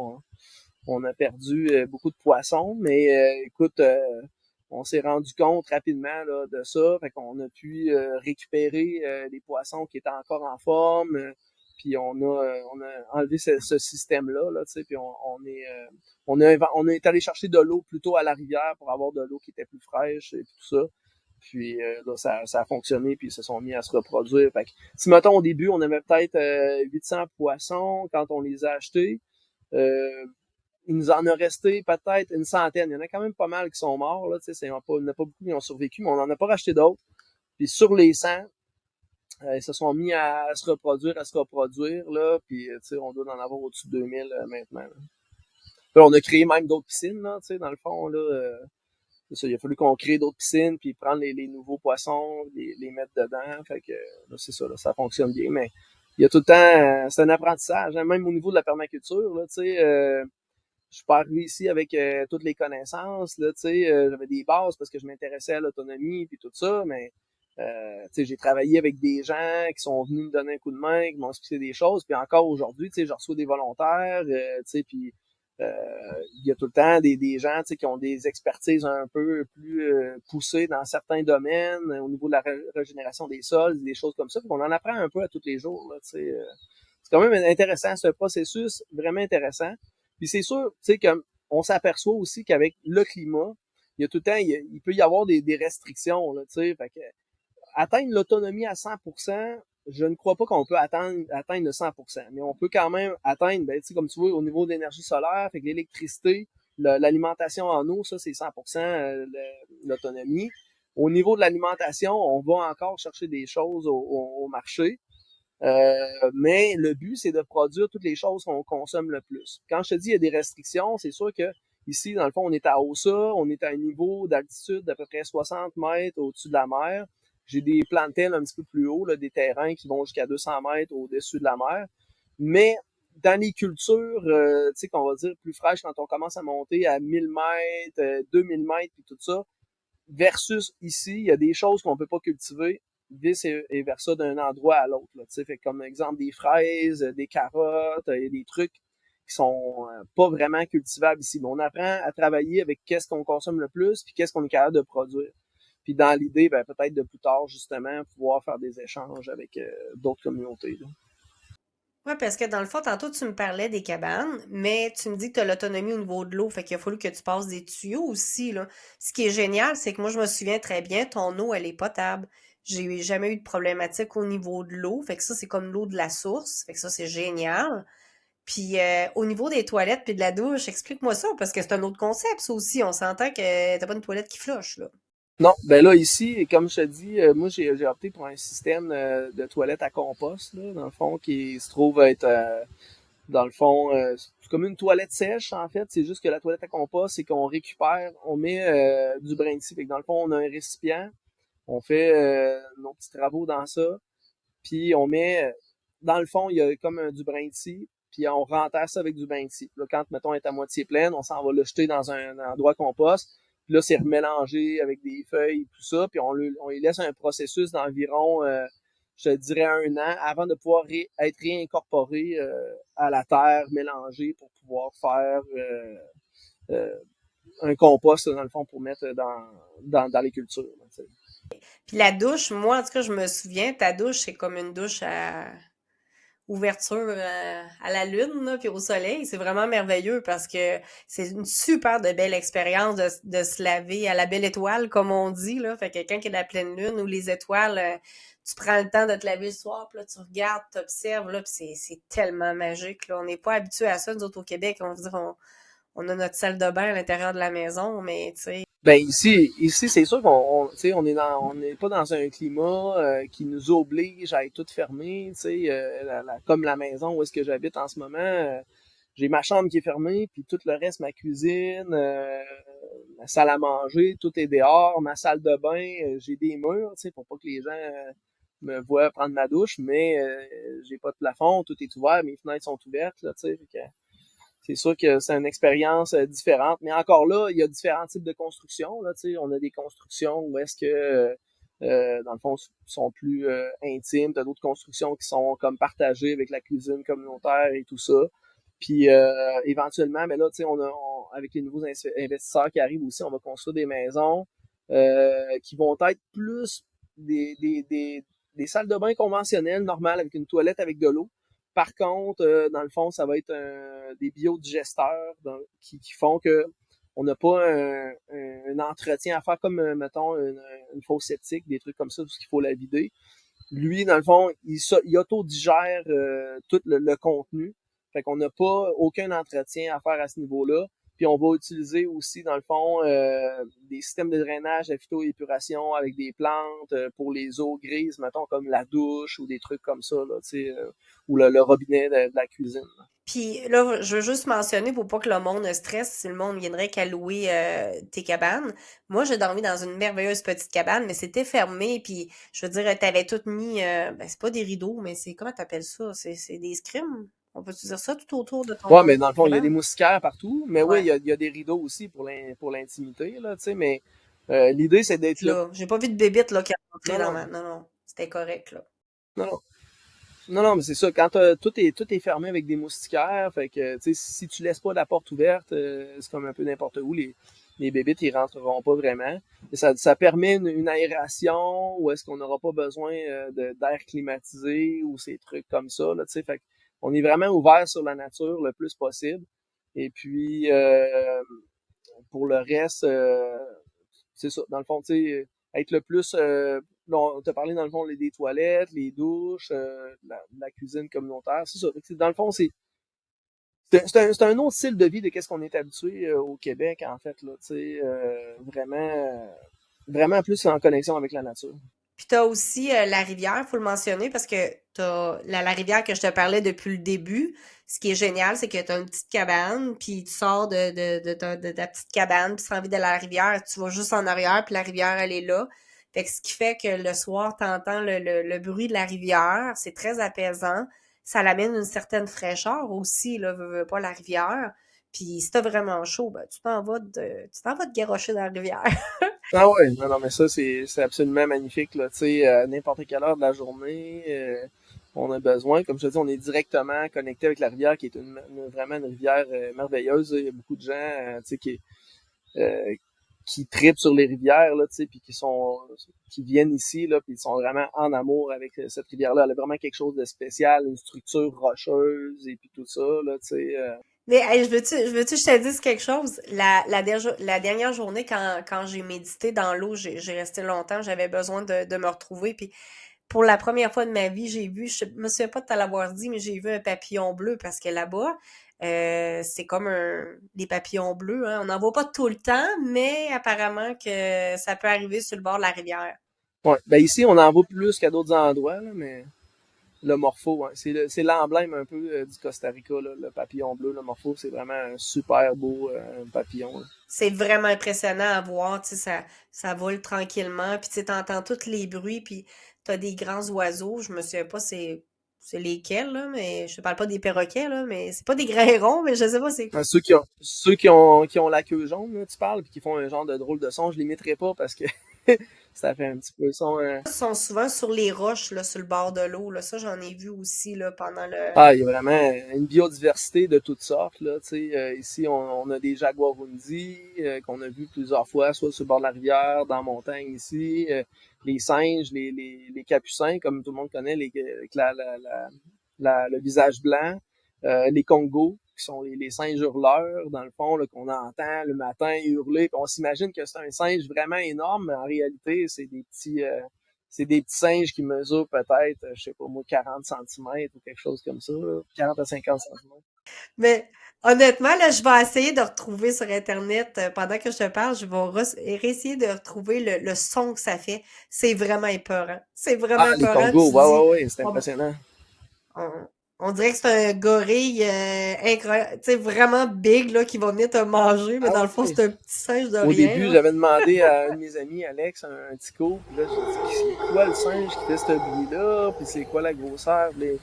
On a perdu beaucoup de poissons, mais écoute, on s'est rendu compte rapidement là, de ça. Fait qu'on a pu récupérer les poissons qui étaient encore en forme. Puis on a enlevé ce système-là, là, tu sais, puis on est allé chercher de l'eau plutôt à la rivière pour avoir de l'eau qui était plus fraîche et tout ça. Puis là, ça a fonctionné, puis ils se sont mis à se reproduire. Fait que, si mettons au début, on avait peut-être 800 poissons quand on les a achetés. Euh, il nous en a resté peut-être une centaine. Il y en a quand même pas mal qui sont morts. Là, il n'y en a pas beaucoup qui ont survécu, mais on n'en a pas racheté d'autres. Puis sur les 100, ils se sont mis à se reproduire. Là, puis on doit en avoir au-dessus de 2000 maintenant. Là. Puis, on a créé même d'autres piscines, là, dans le fond. Là, c'est ça, il a fallu qu'on crée d'autres piscines, puis prendre les nouveaux poissons, les mettre dedans. Fait que là, c'est ça, là, ça fonctionne bien. Mais il y a tout le temps, c'est un apprentissage, hein, même au niveau de la permaculture. Là, je suis pas arrivé ici avec toutes les connaissances, là, j'avais des bases parce que je m'intéressais à l'autonomie puis tout ça, mais j'ai travaillé avec des gens qui sont venus me donner un coup de main, qui m'ont expliqué des choses, puis encore aujourd'hui, je reçois des volontaires, puis il y a tout le temps des gens qui ont des expertises un peu plus poussées dans certains domaines, au niveau de la régénération des sols, des choses comme ça. On en apprend un peu à tous les jours. Là, c'est quand même intéressant, c'est un processus vraiment intéressant. Puis c'est sûr, on s'aperçoit aussi qu'avec le climat, il y a tout le temps, il peut y avoir des restrictions. Là, fait que atteindre l'autonomie à 100%, je ne crois pas qu'on peut atteindre le 100%, mais on peut quand même atteindre, ben, comme tu vois, au niveau de l'énergie solaire, fait que l'électricité, l'alimentation en eau, ça c'est 100% l'autonomie. Au niveau de l'alimentation, on va encore chercher des choses au marché, mais le but c'est de produire toutes les choses qu'on consomme le plus. Quand je te dis il y a des restrictions, c'est sûr que ici, dans le fond, on est à Ossa, on est à un niveau d'altitude d'à peu près 60 mètres au-dessus de la mer. J'ai des plantelles un petit peu plus haut, là, des terrains qui vont jusqu'à 200 mètres au-dessus de la mer. Mais dans les cultures, qu'on va dire plus fraîches, quand on commence à monter à 1000 mètres, 2000 mètres et tout ça, versus ici, il y a des choses qu'on peut pas cultiver vice et versa d'un endroit à l'autre. Fait comme exemple des fraises, des carottes, il y a des trucs qui sont pas vraiment cultivables ici. Mais on apprend à travailler avec qu'est-ce qu'on consomme le plus puis qu'est-ce qu'on est capable de produire. Puis dans l'idée, ben, peut-être de plus tard, justement, pouvoir faire des échanges avec d'autres communautés. Là. Ouais, parce que dans le fond, tantôt, tu me parlais des cabanes, mais tu me dis que tu as l'autonomie au niveau de l'eau, fait qu'il a fallu que tu passes des tuyaux aussi, là. Ce qui est génial, c'est que moi, je me souviens très bien, ton eau, elle est potable. J'ai jamais eu de problématique au niveau de l'eau, fait que ça, c'est comme l'eau de la source, fait que ça, c'est génial. Puis au niveau des toilettes puis de la douche, explique-moi ça, parce que c'est un autre concept, ça aussi. On s'entend que t'as pas une toilette qui flush, là. Non, ben là ici, comme je te dis, moi j'ai opté pour un système de toilette à compost, là, dans le fond, qui se trouve être dans le fond, c'est comme une toilette sèche, en fait. C'est juste que la toilette à compost, c'est qu'on récupère, on met du brin de scie. Fait que dans le fond, on a un récipient, on fait nos petits travaux dans ça, puis on met, dans le fond, il y a comme du brin de scie, puis on renterre ça avec du brin de scie. Là, quand, mettons, elle est à moitié pleine, on s'en va le jeter dans un endroit compost, puis là, c'est remélangé avec des feuilles et tout ça, puis on y laisse un processus d'environ, je te dirais 1 an, avant de pouvoir être réincorporé à la terre, mélangé pour pouvoir faire euh, un compost, dans le fond, pour mettre dans les cultures. Là, Puis la douche, moi, en tout cas, je me souviens, ta douche, c'est comme une douche à ouverture à la lune, là, puis au soleil. C'est vraiment merveilleux parce que c'est une super de belle expérience de se laver à la belle étoile, comme on dit, là. Fait que quand il y a la pleine lune ou les étoiles, tu prends le temps de te laver le soir, puis là, tu regardes, tu observes, là, puis c'est tellement magique, là. On n'est pas habitué à ça, nous autres, au Québec. On veut dire, on a notre salle de bain à l'intérieur de la maison, mais, tu sais, ben ici c'est sûr tu sais, on n'est pas dans un climat qui nous oblige à être tout fermé, tu sais, comme la maison où est-ce que j'habite en ce moment. J'ai ma chambre qui est fermée, puis tout le reste, ma cuisine, ma salle à manger, tout est dehors, ma salle de bain, j'ai des murs, tu sais, pour pas que les gens me voient prendre ma douche, mais j'ai pas de plafond, tout est ouvert, mes fenêtres sont ouvertes, là, tu sais, c'est sûr que c'est une expérience différente, mais encore là, il y a différents types de constructions. Là, tu sais, on a des constructions où est-ce que, dans le fond, sont plus intimes. T'as d'autres constructions qui sont comme partagées avec la cuisine communautaire et tout ça. Puis éventuellement, mais là, tu sais, avec les nouveaux investisseurs qui arrivent aussi, on va construire des maisons qui vont être plus des, des, des, des salles de bain conventionnelles, normales, avec une toilette avec de l'eau. Par contre, dans le fond, ça va être des biodigesteurs qui font que on n'a pas un entretien à faire comme, mettons, une fosse septique, des trucs comme ça, tout ce qu'il faut la vider. Lui, dans le fond, il autodigère tout le contenu. Fait qu'on n'a pas aucun entretien à faire à ce niveau-là. Puis on va utiliser aussi, dans le fond, des systèmes de drainage à phytoépuration avec des plantes pour les eaux grises, mettons, comme la douche ou des trucs comme ça, là, tu sais, ou le robinet de la cuisine. puis là, je veux juste mentionner pour pas que le monde stresse si le monde viendrait qu'à louer tes cabanes. Moi, j'ai dormi dans une merveilleuse petite cabane, mais c'était fermé. Puis, je veux dire, t'avais tout mis, ben, c'est pas des rideaux, mais c'est, comment t'appelles ça? C'est des scrims? On peut-tu dire ça tout autour de Ouais, ton mais dans le fond, il y a des cabane? moustiquaires partout. Mais oui, Ouais. il y a des rideaux aussi pour l'intimité, là, tu sais, mais l'idée, c'est d'être Puis là. là, j'ai pas vu de bébite là qui a rentré Non, dans non, ma. Non, non, c'était correct, là. non, non. Non, non, mais c'est ça. Quand tout est fermé avec des moustiquaires, fait que tu sais, si tu laisses pas la porte ouverte, c'est comme un peu n'importe où. Les bébites, ils rentreront pas vraiment. Et ça permet une aération où est-ce qu'on n'aura pas besoin d'air climatisé ou ces trucs comme ça. Là, tu sais, fait on est vraiment ouvert sur la nature le plus possible. Et puis pour le reste, c'est ça. Dans le fond, tu sais, être le plus. Là, on t'a parlé, dans le fond, des toilettes, les douches, la cuisine communautaire. C'est ça. Dans le fond, c'est un autre style de vie de qu'est-ce qu'on est habitué au Québec, en fait, là. Tu sais, vraiment plus en connexion avec la nature. Puis t'as aussi la rivière, faut le mentionner, parce que t'as la rivière que je te parlais depuis le début. Ce qui est génial, c'est que t'as une petite cabane, puis tu sors de ta petite cabane, puis tu as envie d'aller à la rivière, tu vas juste en arrière, puis la rivière, elle est là. Fait que ce qui fait que le soir, t'entends le bruit de la rivière, c'est très apaisant. Ça l'amène une certaine fraîcheur aussi, là, veux pas la rivière. Puis si t'as vraiment chaud, ben, tu t'en vas te garrocher dans la rivière. Ah ouais, non, non, mais ça, c'est absolument magnifique, là. Tu sais, à n'importe quelle heure de la journée, on a besoin. Comme je te dis, on est directement connecté avec la rivière, qui est vraiment une rivière merveilleuse. Il y a beaucoup de gens, tu sais, euh, qui tripent sur les rivières, là, tu sais, puis qui viennent ici, là, puis ils sont vraiment en amour avec cette rivière-là. Elle a vraiment quelque chose de spécial, une structure rocheuse et puis tout ça, là, tu sais. Mais hey, je veux-tu que je te dise quelque chose? La dernière journée, quand j'ai médité dans l'eau, j'ai resté longtemps, j'avais besoin de me retrouver. Puis pour la première fois de ma vie, je me souviens pas de te l'avoir dit, mais j'ai vu un papillon bleu parce que là-bas, c'est comme des papillons bleus, hein. On n'en voit pas tout le temps, mais apparemment que ça peut arriver sur le bord de la rivière. Ouais, ben ici, on en voit plus qu'à d'autres endroits, là, mais le morpho, hein, c'est l'emblème un peu du Costa Rica, là, le papillon bleu, le morpho, c'est vraiment un super beau papillon, là. C'est vraiment impressionnant à voir, tu sais, ça vole tranquillement, puis tu sais, t'entends tous les bruits, puis t'as des grands oiseaux, je me souviens pas c'est lesquels, là, mais je te parle pas des perroquets, là, mais c'est pas des grainerons, mais je sais pas c'est quoi. Ceux qui ont la queue jaune, là, tu parles, puis qui font un genre de drôle de son, je l'imiterai pas parce que ça fait un petit peu son. Ils sont souvent sur les roches, là, sur le bord de l'eau, là, ça j'en ai vu aussi, là, pendant le... Ah, il y a vraiment une biodiversité de toutes sortes, là, tu sais. Ici, on a des jaguarundi qu'on a vus plusieurs fois, soit sur le bord de la rivière, dans la montagne ici. Les singes, les capucins, comme tout le monde connaît, avec le visage blanc. Les congos, qui sont les singes hurleurs, dans le fond, là, qu'on entend le matin hurler. Puis on s'imagine que c'est un singe vraiment énorme, mais en réalité, c'est des petits singes qui mesurent peut-être, je sais pas moi, 40 centimètres ou quelque chose comme ça, là, 40 à 50 centimètres. Mais honnêtement, là, je vais essayer de retrouver sur Internet, pendant que je te parle, je vais réessayer de retrouver le son que ça fait. C'est vraiment épeurant. C'est vraiment Ah, les épeurant. Congos, Tu te ouais, dis, ouais, ouais, c'est oh, ben, impressionnant. on, on dirait que c'est un gorille incroyable, tu sais, vraiment big, là, qui va venir te manger, mais Ah dans le fond, ouais. c'est un petit singe de Au rien, début, là. j'avais demandé à un de mes amis, Alex, un tico, puis là, j'ai dit, c'est quoi le singe qui fait ce bruit-là, puis c'est quoi la grosseur? Puis là,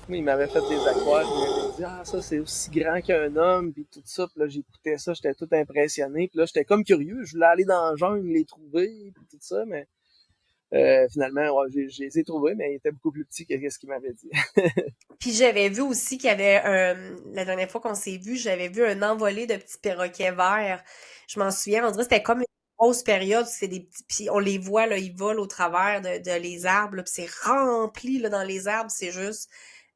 moi, il m'avait fait des aquages, il m'avait dit, ah, ça, c'est aussi grand qu'un homme, puis tout ça, puis là, j'écoutais ça, j'étais tout impressionné, puis là, j'étais comme curieux, je voulais aller dans le jungle, les trouver, puis tout ça, mais finalement, ouais, je les ai trouvés, mais ils étaient beaucoup plus petits que ce qu'il m'avait dit. Puis j'avais vu aussi qu'il y avait la dernière fois qu'on s'est vu, j'avais vu un envolé de petits perroquets verts. Je m'en souviens, on dirait que c'était comme une grosse période, c'est des petits, puis on les voit là, ils volent au travers de les arbres, là, puis c'est rempli là dans les arbres, c'est juste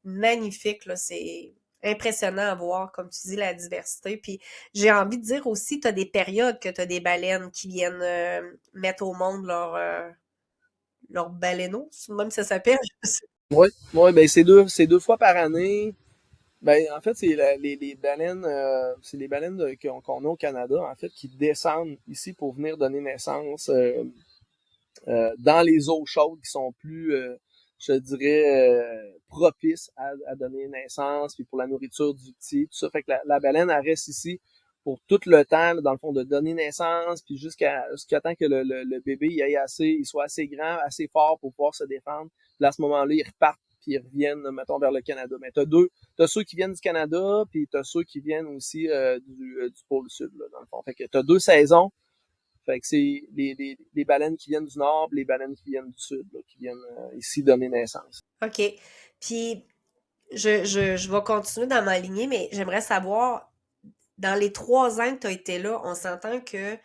magnifique là, c'est impressionnant à voir, comme tu dis, la diversité. Puis j'ai envie de dire aussi, t'as des périodes que t'as des baleines qui viennent mettre au monde leur baleineau, même ça s'appelle. Oui, ouais, ben c'est deux fois par année. Ben en fait, c'est les baleines, c'est les baleines qu'on a au Canada en fait qui descendent ici pour venir donner naissance dans les eaux chaudes qui sont plus, je dirais, propices à donner naissance, puis pour la nourriture du petit, tout ça. Fait que la baleine, elle reste ici pour tout le temps, là, dans le fond, de donner naissance, puis jusqu'à temps que le bébé il soit assez grand, assez fort pour pouvoir se défendre. Puis à ce moment-là, ils repartent, puis ils reviennent, mettons, vers le Canada. Mais t'as ceux qui viennent du Canada, puis t'as ceux qui viennent aussi du pôle sud, là, dans le fond. Fait que t'as deux saisons. Fait que c'est les baleines qui viennent du nord, les baleines qui viennent du sud, là, qui viennent ici donner naissance. OK. Puis je vais continuer dans ma lignée, mais j'aimerais savoir, dans les 3 ans que tu as été là, on s'entend que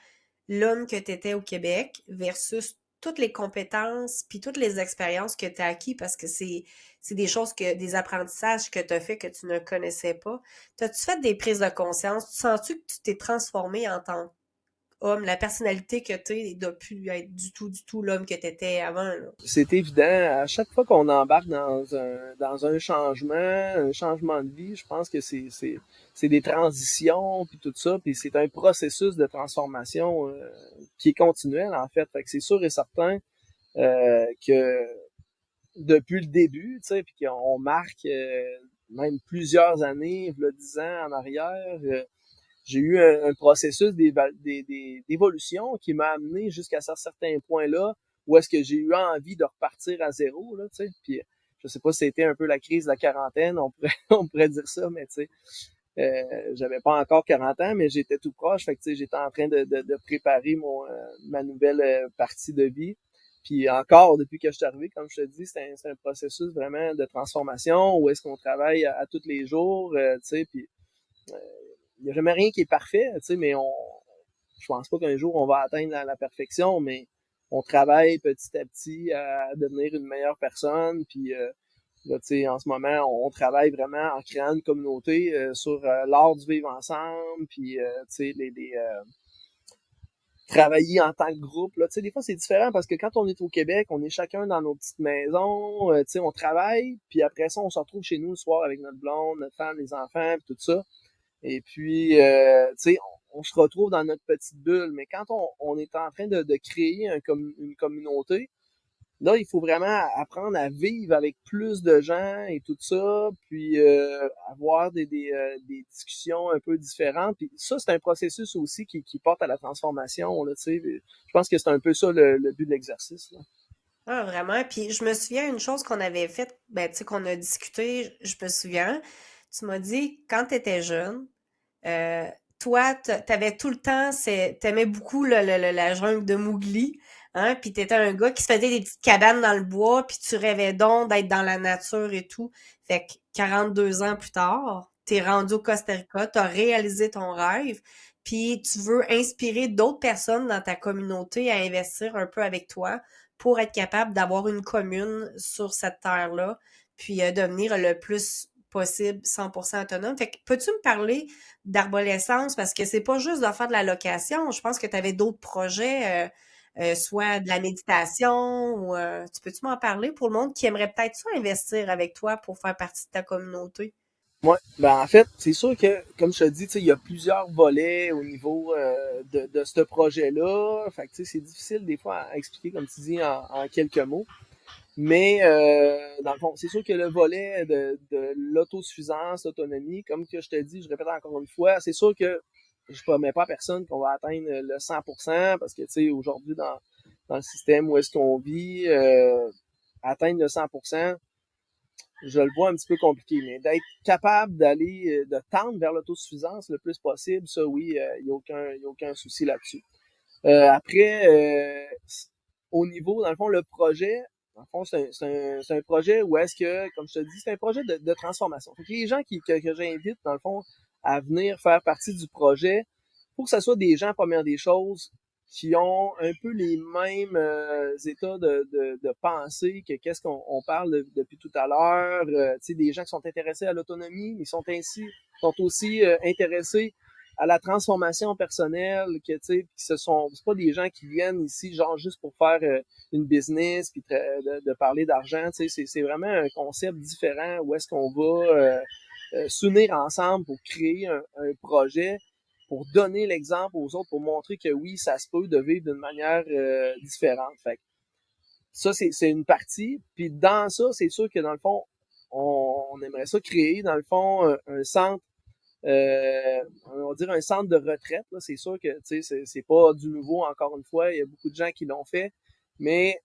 l'homme que tu étais au Québec versus toutes les compétences puis toutes les expériences que tu as acquis parce que c'est des choses des apprentissages que tu as fait que tu ne connaissais pas. T'as-tu fait des prises de conscience? Tu sens-tu que tu t'es transformé en tant qu'homme? La personnalité que tu es doit plus être du tout l'homme que tu étais avant, là. C'est évident, à chaque fois qu'on embarque dans un changement de vie, je pense que c'est des transitions, puis tout ça, puis c'est un processus de transformation qui est continuel, en fait. Fait que c'est sûr et certain que depuis le début, tu sais, puis qu'on marque même plusieurs années, là, 10 ans en arrière, j'ai eu un processus d'évolution qui m'a amené jusqu'à ce certain point-là où est-ce que j'ai eu envie de repartir à zéro, là, tu sais. Puis je sais pas si c'était un peu la crise de la quarantaine, on pourrait, on pourrait dire ça, mais tu sais, j'avais pas encore 40 ans, mais j'étais tout proche. Fait que tu sais, j'étais en train de préparer ma nouvelle partie de vie. Puis encore, depuis que je suis arrivé, comme je te dis, c'est un processus vraiment de transformation où est-ce qu'on travaille à tous les jours, tu sais, puis il n'y a jamais rien qui est parfait, tu sais, mais je pense pas qu'un jour on va atteindre la perfection, mais on travaille petit à petit à devenir une meilleure personne. Puis là, tu sais, en ce moment, on travaille vraiment en créant une communauté sur l'art du vivre ensemble, puis tu sais, travailler en tant que groupe. Là, tu sais, des fois, c'est différent parce que quand on est au Québec, on est chacun dans nos petites maisons, tu sais, on travaille, puis après ça, on se retrouve chez nous le soir avec notre blonde, notre femme, les enfants, puis tout ça. Et puis, tu sais, on se retrouve dans notre petite bulle. Mais quand on est en train de créer une communauté, là, il faut vraiment apprendre à vivre avec plus de gens et tout ça, puis avoir des discussions un peu différentes. Puis ça, c'est un processus aussi qui porte à la transformation, là, tu sais. Je pense que c'est un peu ça le but de l'exercice, là. Ah, vraiment. Puis je me souviens une chose qu'on avait faite, ben, tu sais, qu'on a discuté, je me souviens. Tu m'as dit, quand tu étais jeune, euh, toi, t'avais tout le temps, t'aimais beaucoup la jungle de Mowgli, hein, puis t'étais un gars qui se faisait des petites cabanes dans le bois, puis tu rêvais donc d'être dans la nature et tout. Fait que 42 ans plus tard, t'es rendu au Costa Rica, t'as réalisé ton rêve, puis tu veux inspirer d'autres personnes dans ta communauté à investir un peu avec toi pour être capable d'avoir une commune sur cette terre-là, puis devenir le plus possible 100% autonome. Fait que peux-tu me parler d'arborescence parce que c'est pas juste de faire de la location. Je pense que tu avais d'autres projets, soit de la méditation ou tu peux-tu m'en parler pour le monde qui aimerait peut-être ça investir avec toi pour faire partie de ta communauté? Ouais, ben en fait, c'est sûr que, comme je te dis, tu sais, il y a plusieurs volets au niveau de ce projet-là. Fait que, tu sais, c'est difficile des fois à expliquer, comme tu dis, en quelques mots. Mais dans le fond, c'est sûr que le volet de l'autosuffisance, l'autonomie, comme que je te dis, je répète encore une fois, c'est sûr que je promets pas à personne qu'on va atteindre le 100% parce que tu sais, aujourd'hui dans le système où est-ce qu'on vit, atteindre le 100%, je le vois un petit peu compliqué, mais d'être capable d'aller, de tendre vers l'autosuffisance le plus possible, ça oui, il y a aucun souci là-dessus. Après, au niveau, dans le fond, le projet, dans le fond, c'est un projet où est-ce que, comme je te dis, c'est un projet de transformation. Fait que les gens que j'invite, dans le fond, à venir faire partie du projet, faut que ce soit des gens, première des choses, qui ont un peu les mêmes états de pensée que qu'est-ce qu'on parle depuis tout à l'heure. Tu sais, des gens qui sont intéressés à l'autonomie, mais sont aussi intéressés à la transformation personnelle, que tu sais, c'est pas des gens qui viennent ici genre juste pour faire une business puis de parler d'argent, tu sais, c'est vraiment un concept différent où est-ce qu'on va s'unir ensemble pour créer un projet, pour donner l'exemple aux autres, pour montrer que oui, ça se peut de vivre d'une manière différente. Fait que ça, c'est une partie. Puis dans ça, c'est sûr que dans le fond, on aimerait ça créer, dans le fond, un centre on va dire un centre de retraite. Là. C'est sûr que c'est pas du nouveau, encore une fois. Il y a beaucoup de gens qui l'ont fait. Mais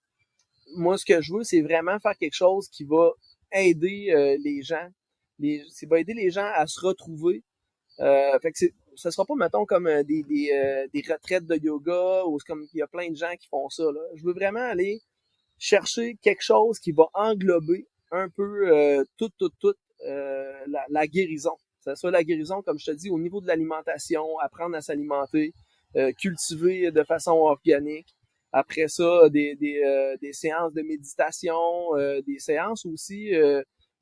moi, ce que je veux, c'est vraiment faire quelque chose qui va aider les gens. Ça va aider les gens à se retrouver. Fait que ça sera pas, mettons, comme des retraites de yoga ou comme il y a plein de gens qui font ça. Là. Je veux vraiment aller chercher quelque chose qui va englober un peu toute la guérison. Que ce soit la guérison, comme je te dis, au niveau de l'alimentation, apprendre à s'alimenter, cultiver de façon organique. Après ça, des séances de méditation, des séances aussi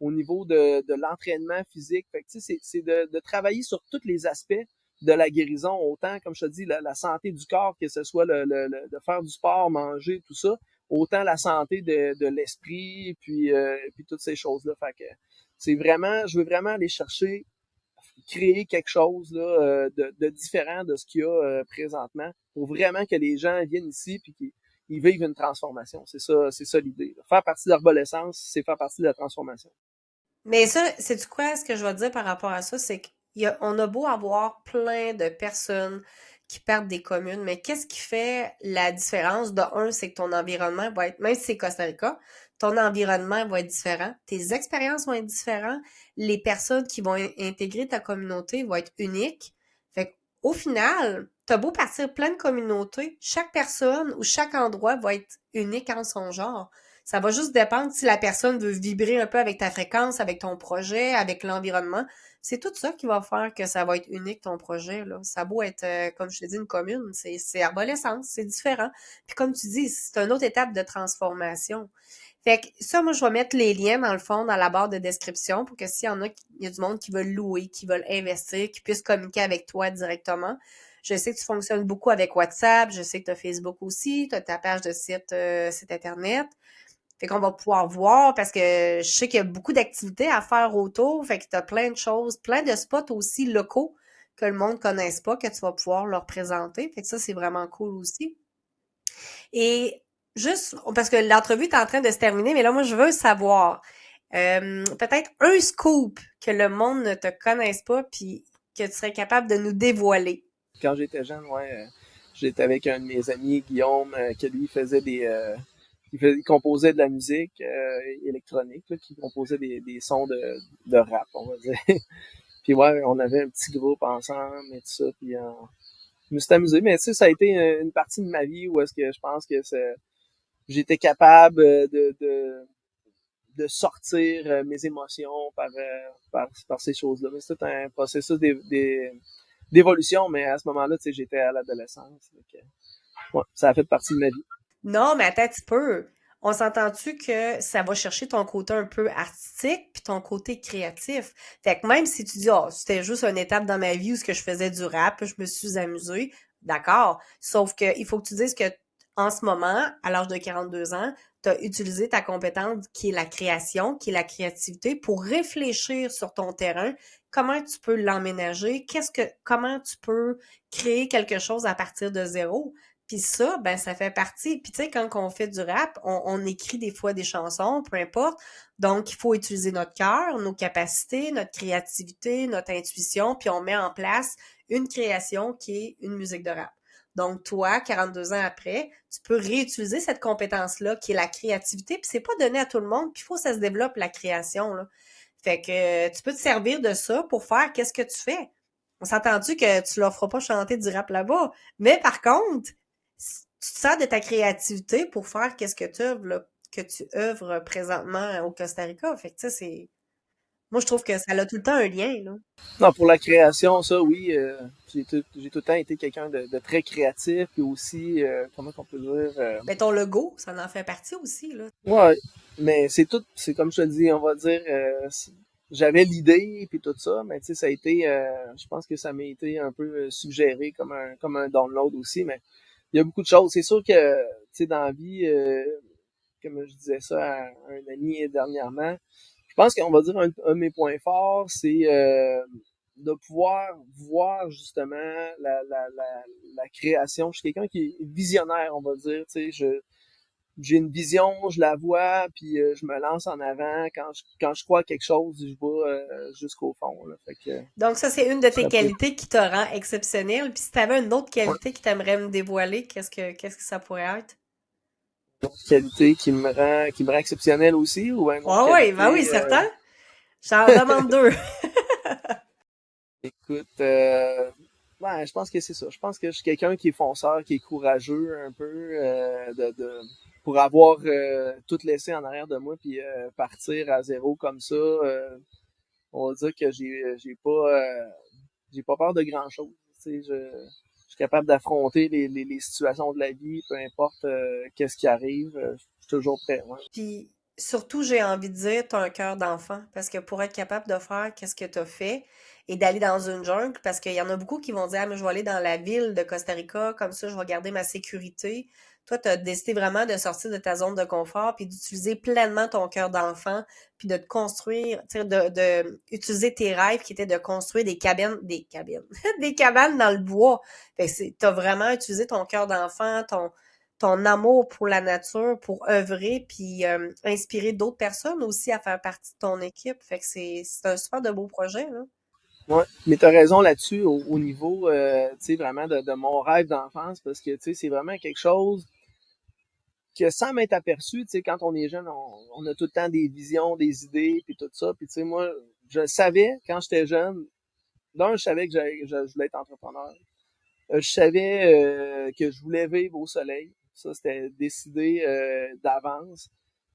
au niveau de l'entraînement physique. Fait que, c'est de travailler sur tous les aspects de la guérison, autant, comme je te dis, la santé du corps, que ce soit de faire du sport, manger, tout ça, autant la santé de l'esprit, puis toutes ces choses-là. Fait que je veux vraiment aller chercher, créer quelque chose là, de différent de ce qu'il y a présentement, pour vraiment que les gens viennent ici puis qu'ils vivent une transformation. C'est ça l'idée. Là. Faire partie d'Arbolescence, c'est faire partie de la transformation. Mais ça, c'est quoi ce que je vais te dire par rapport à ça, c'est qu'on a beau avoir plein de personnes qui partent des communes, mais qu'est-ce qui fait la différence? De un, c'est que ton environnement va être, même si c'est Costa Rica, ton environnement va être différent, tes expériences vont être différentes, les personnes qui vont intégrer ta communauté vont être uniques. Fait au final, t'as beau partir plein de communautés, chaque personne ou chaque endroit va être unique en son genre. Ça va juste dépendre si la personne veut vibrer un peu avec ta fréquence, avec ton projet, avec l'environnement. C'est tout ça qui va faire que ça va être unique, ton projet, là. Ça a beau être, comme je te dis, une commune, c'est Arborescence, c'est différent. Puis comme tu dis, c'est une autre étape de transformation. Fait que ça, moi, je vais mettre les liens, dans le fond, dans la barre de description pour que s'il y en a, il y a du monde qui veulent louer, qui veulent investir, qui puissent communiquer avec toi directement. Je sais que tu fonctionnes beaucoup avec WhatsApp, je sais que tu as Facebook aussi, tu as ta page de site Internet. Fait qu'on va pouvoir voir parce que je sais qu'il y a beaucoup d'activités à faire autour. Fait que tu as plein de choses, plein de spots aussi locaux que le monde ne connaisse pas, que tu vas pouvoir leur présenter. Fait que ça, c'est vraiment cool aussi. Et juste, parce que l'entrevue est en train de se terminer, mais là, moi, je veux savoir, peut-être un scoop que le monde ne te connaisse pas, puis que tu serais capable de nous dévoiler. Quand j'étais jeune, ouais, j'étais avec un de mes amis, Guillaume, que lui faisait il composait de la musique électronique, là, qui composait des sons de rap, on va dire. Puis ouais, on avait un petit groupe ensemble et tout ça, puis je me suis amusé, mais tu sais, ça a été une partie de ma vie où est-ce que je pense que j'étais capable de sortir mes émotions par ces choses-là. Mais c'est un processus d'évolution, mais à ce moment-là, tu sais, j'étais à l'adolescence. Donc, ouais, ça a fait partie de ma vie. Non, mais attends un petit peu. On s'entend-tu que ça va chercher ton côté un peu artistique puis ton côté créatif? Fait que même si tu dis, oh, c'était juste une étape dans ma vie où ce que je faisais du rap, je me suis amusée, d'accord. Sauf que il faut que tu dises que en ce moment, à l'âge de 42 ans, tu as utilisé ta compétence qui est la création, qui est la créativité pour réfléchir sur ton terrain, comment tu peux l'emménager, comment tu peux créer quelque chose à partir de zéro. Puis ça, ben ça fait partie. Puis tu sais, quand on fait du rap, on écrit des fois des chansons, peu importe. Donc, il faut utiliser notre cœur, nos capacités, notre créativité, notre intuition, puis on met en place une création qui est une musique de rap. Donc, toi, 42 ans après, tu peux réutiliser cette compétence-là qui est la créativité, puis c'est pas donné à tout le monde, puis il faut que ça se développe, la création, là. Fait que tu peux te servir de ça pour faire qu'est-ce que tu fais. On s'entend-tu que tu leur feras pas chanter du rap là-bas? Mais par contre, tu te sers de ta créativité pour faire qu'est-ce que que tu œuvres présentement au Costa Rica. Fait que ça, c'est. Moi, je trouve que ça a tout le temps un lien, là. Non, pour la création, ça, oui, j'ai tout le temps été quelqu'un de très créatif, puis aussi, comment qu'on peut dire, Ben, ton logo, ça en fait partie aussi, là. ouais, mais c'est comme je te dis, on va dire, j'avais l'idée puis tout ça, mais tu sais, ça a été, je pense que ça m'a été un peu suggéré comme un download aussi, mais il y a beaucoup de choses. C'est sûr que, tu sais, dans la vie, comme je disais ça à un ami dernièrement, je pense qu'on va dire un de mes points forts, c'est de pouvoir voir justement la création. Je suis quelqu'un qui est visionnaire, on va dire, tu sais, j'ai une vision, je la vois, puis je me lance en avant. Quand je crois à quelque chose, je vais jusqu'au fond. Là. Fait que, Donc, ça, c'est une de c'est tes un peu qualités qui te rend exceptionnel. Puis si tu avais une autre ouais, qualité que tu aimerais me dévoiler, qu'est-ce que ça pourrait être? une autre qualité qui me rend exceptionnel aussi, ou une autre Ouais, ouais, ben oui, qualité, certain. J'en demande deux. écoute, ouais, je pense que c'est ça. Je pense que je suis quelqu'un qui est fonceur, qui est courageux un peu, pour avoir tout laissé en arrière de moi, puis partir à zéro comme ça. On va dire que j'ai pas peur de grand chose. Tu sais, je suis capable d'affronter les situations de la vie, peu importe qu'est-ce qui arrive, je suis toujours prêt. Ouais. Puis surtout, j'ai envie de dire, t'as un cœur d'enfant. Parce que pour être capable de faire qu'est-ce que t'as fait et d'aller dans une jungle, parce qu'il y en a beaucoup qui vont dire, ah, mais je vais aller dans la ville de Costa Rica, comme ça, je vais garder ma sécurité. Toi, t'as décidé vraiment de sortir de ta zone de confort puis d'utiliser pleinement ton cœur d'enfant puis de te construire, tu sais, de utiliser tes rêves qui étaient de construire des cabanes dans le bois. Fait que t'as vraiment utilisé ton cœur d'enfant, ton amour pour la nature, pour œuvrer, puis inspirer d'autres personnes aussi à faire partie de ton équipe. Fait que c'est un super de beau projet, là. Ouais. Mais t'as raison là-dessus au niveau tu sais vraiment de mon rêve d'enfance parce que tu sais c'est vraiment quelque chose que sans m'être aperçu, tu sais quand on est jeune, on a tout le temps des visions, des idées puis tout ça. Puis tu sais moi je savais quand j'étais jeune, je savais que je voulais être entrepreneur. Je savais que je voulais vivre au soleil. Ça, c'était décidé d'avance.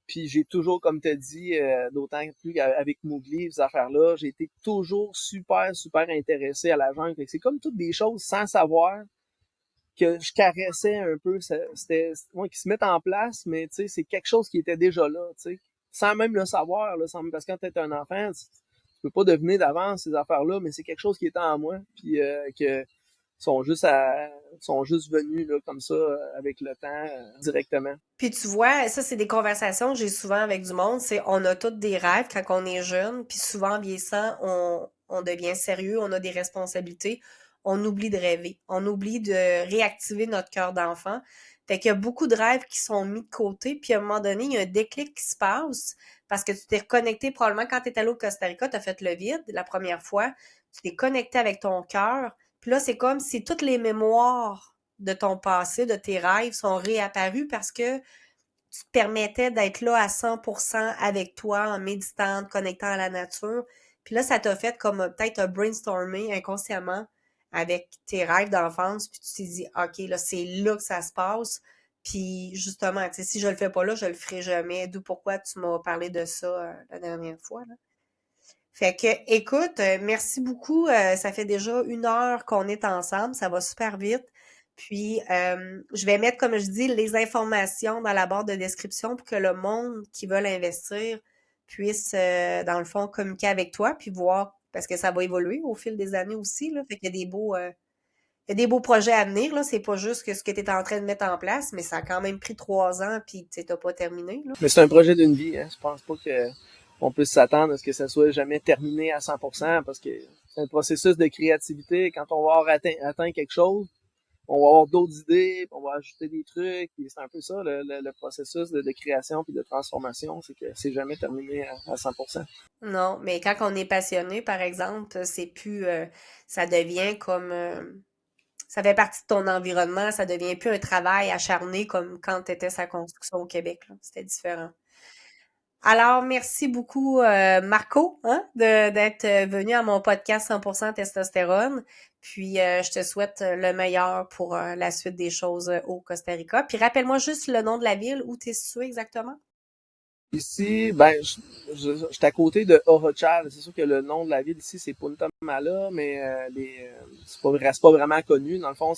Puis j'ai toujours, comme tu as dit, d'autant plus avec Mowgli, ces affaires-là, j'ai été toujours super, super intéressé à la jungle. Fait que c'est comme toutes des choses sans savoir que je caressais un peu. C'était ouais, qui se mettent en place, mais tu sais, c'est quelque chose qui était déjà là, tu sais. Sans même le savoir, là, parce que quand t'es un enfant, tu peux pas deviner d'avance ces affaires-là, mais c'est quelque chose qui était en moi, puis que sont juste venus là, comme ça, avec le temps, directement. Puis tu vois, ça, c'est des conversations que j'ai souvent avec du monde. C'est on a tous des rêves quand on est jeune, puis souvent en vieillissant, on devient sérieux, on a des responsabilités, on oublie de rêver, on oublie de réactiver notre cœur d'enfant. Fait qu'il y a beaucoup de rêves qui sont mis de côté, puis à un moment donné, il y a un déclic qui se passe parce que tu t'es reconnecté probablement quand tu étais allé au Costa Rica, tu as fait le vide la première fois, tu t'es connecté avec ton cœur, puis là, c'est comme si toutes les mémoires de ton passé, de tes rêves sont réapparus parce que tu te permettais d'être là à 100% avec toi en méditant, te connectant à la nature. Puis là, ça t'a fait comme peut-être un brainstorming inconsciemment avec tes rêves d'enfance. Puis tu t'es dit, OK, là, c'est là que ça se passe. Puis justement, tu sais, si je le fais pas là, je le ferai jamais. D'où pourquoi tu m'as parlé de ça la dernière fois, là. Fait que, écoute, merci beaucoup. Ça fait déjà 1 heure qu'on est ensemble. Ça va super vite. Puis, je vais mettre, comme je dis, les informations dans la barre de description pour que le monde qui veut investir puisse, dans le fond, communiquer avec toi puis voir, parce que ça va évoluer au fil des années aussi, là. Fait qu'il y a il y a des beaux projets à venir, là. C'est pas juste que ce que tu es en train de mettre en place, mais ça a quand même pris 3 ans puis tu sais, t'as pas terminé, là. Mais c'est un projet d'une vie, hein. Je pense pas que on puisse s'attendre à ce que ça soit jamais terminé à 100%, parce que c'est un processus de créativité. Quand on va avoir atteint quelque chose, on va avoir d'autres idées, puis on va ajouter des trucs, puis c'est un peu ça le processus de création puis de transformation, c'est que c'est jamais terminé à 100%. Non, mais quand on est passionné, par exemple, c'est plus, ça devient comme, ça fait partie de ton environnement, ça devient plus un travail acharné comme quand tu étais sa construction au Québec, là. C'était différent. Alors, merci beaucoup, Marco, hein, d'être venu à mon podcast 100% testostérone. Puis, je te souhaite le meilleur pour la suite des choses au Costa Rica. Puis, rappelle-moi juste le nom de la ville où tu es situé exactement. Ici, ben, j'étais à côté de Orochal. C'est sûr que le nom de la ville ici, c'est Punta Mala, mais c'est pas vraiment connu. Dans le fond,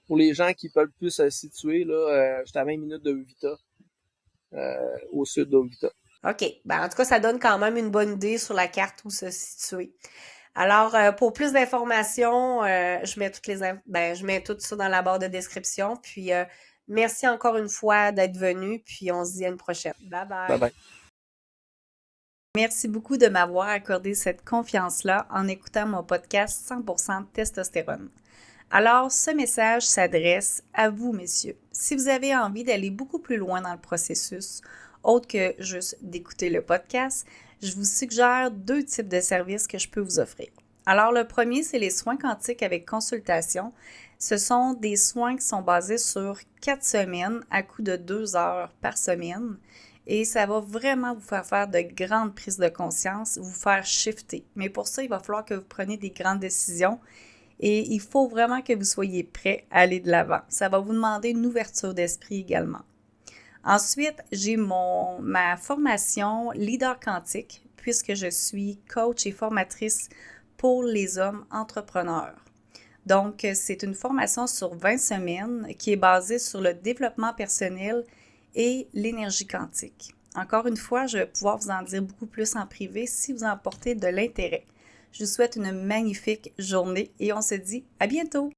pour les gens qui peuvent plus se situer, là, j'étais à 20 minutes de Uvita, au sud d'Uvita. OK. Ben, en tout cas, ça donne quand même une bonne idée sur la carte où se situer. Alors, pour plus d'informations, je mets je mets tout ça dans la barre de description. Puis, merci encore une fois d'être venu. Puis, on se dit à une prochaine. Bye Bye bye. bye. Merci beaucoup de m'avoir accordé cette confiance-là en écoutant mon podcast 100% testostérone. Alors, ce message s'adresse à vous, messieurs. Si vous avez envie d'aller beaucoup plus loin dans le processus, autre que juste d'écouter le podcast, je vous suggère 2 types de services que je peux vous offrir. Alors, le premier, c'est les soins quantiques avec consultation. Ce sont des soins qui sont basés sur 4 semaines à coût de 2 heures par semaine. Et ça va vraiment vous faire de grandes prises de conscience, vous faire shifter. Mais pour ça, il va falloir que vous preniez des grandes décisions et il faut vraiment que vous soyez prêt à aller de l'avant. Ça va vous demander une ouverture d'esprit également. Ensuite, j'ai ma formation Leader Quantique, puisque je suis coach et formatrice pour les hommes entrepreneurs. Donc, c'est une formation sur 20 semaines qui est basée sur le développement personnel et l'énergie quantique. Encore une fois, je vais pouvoir vous en dire beaucoup plus en privé si vous en portez de l'intérêt. Je vous souhaite une magnifique journée et on se dit à bientôt!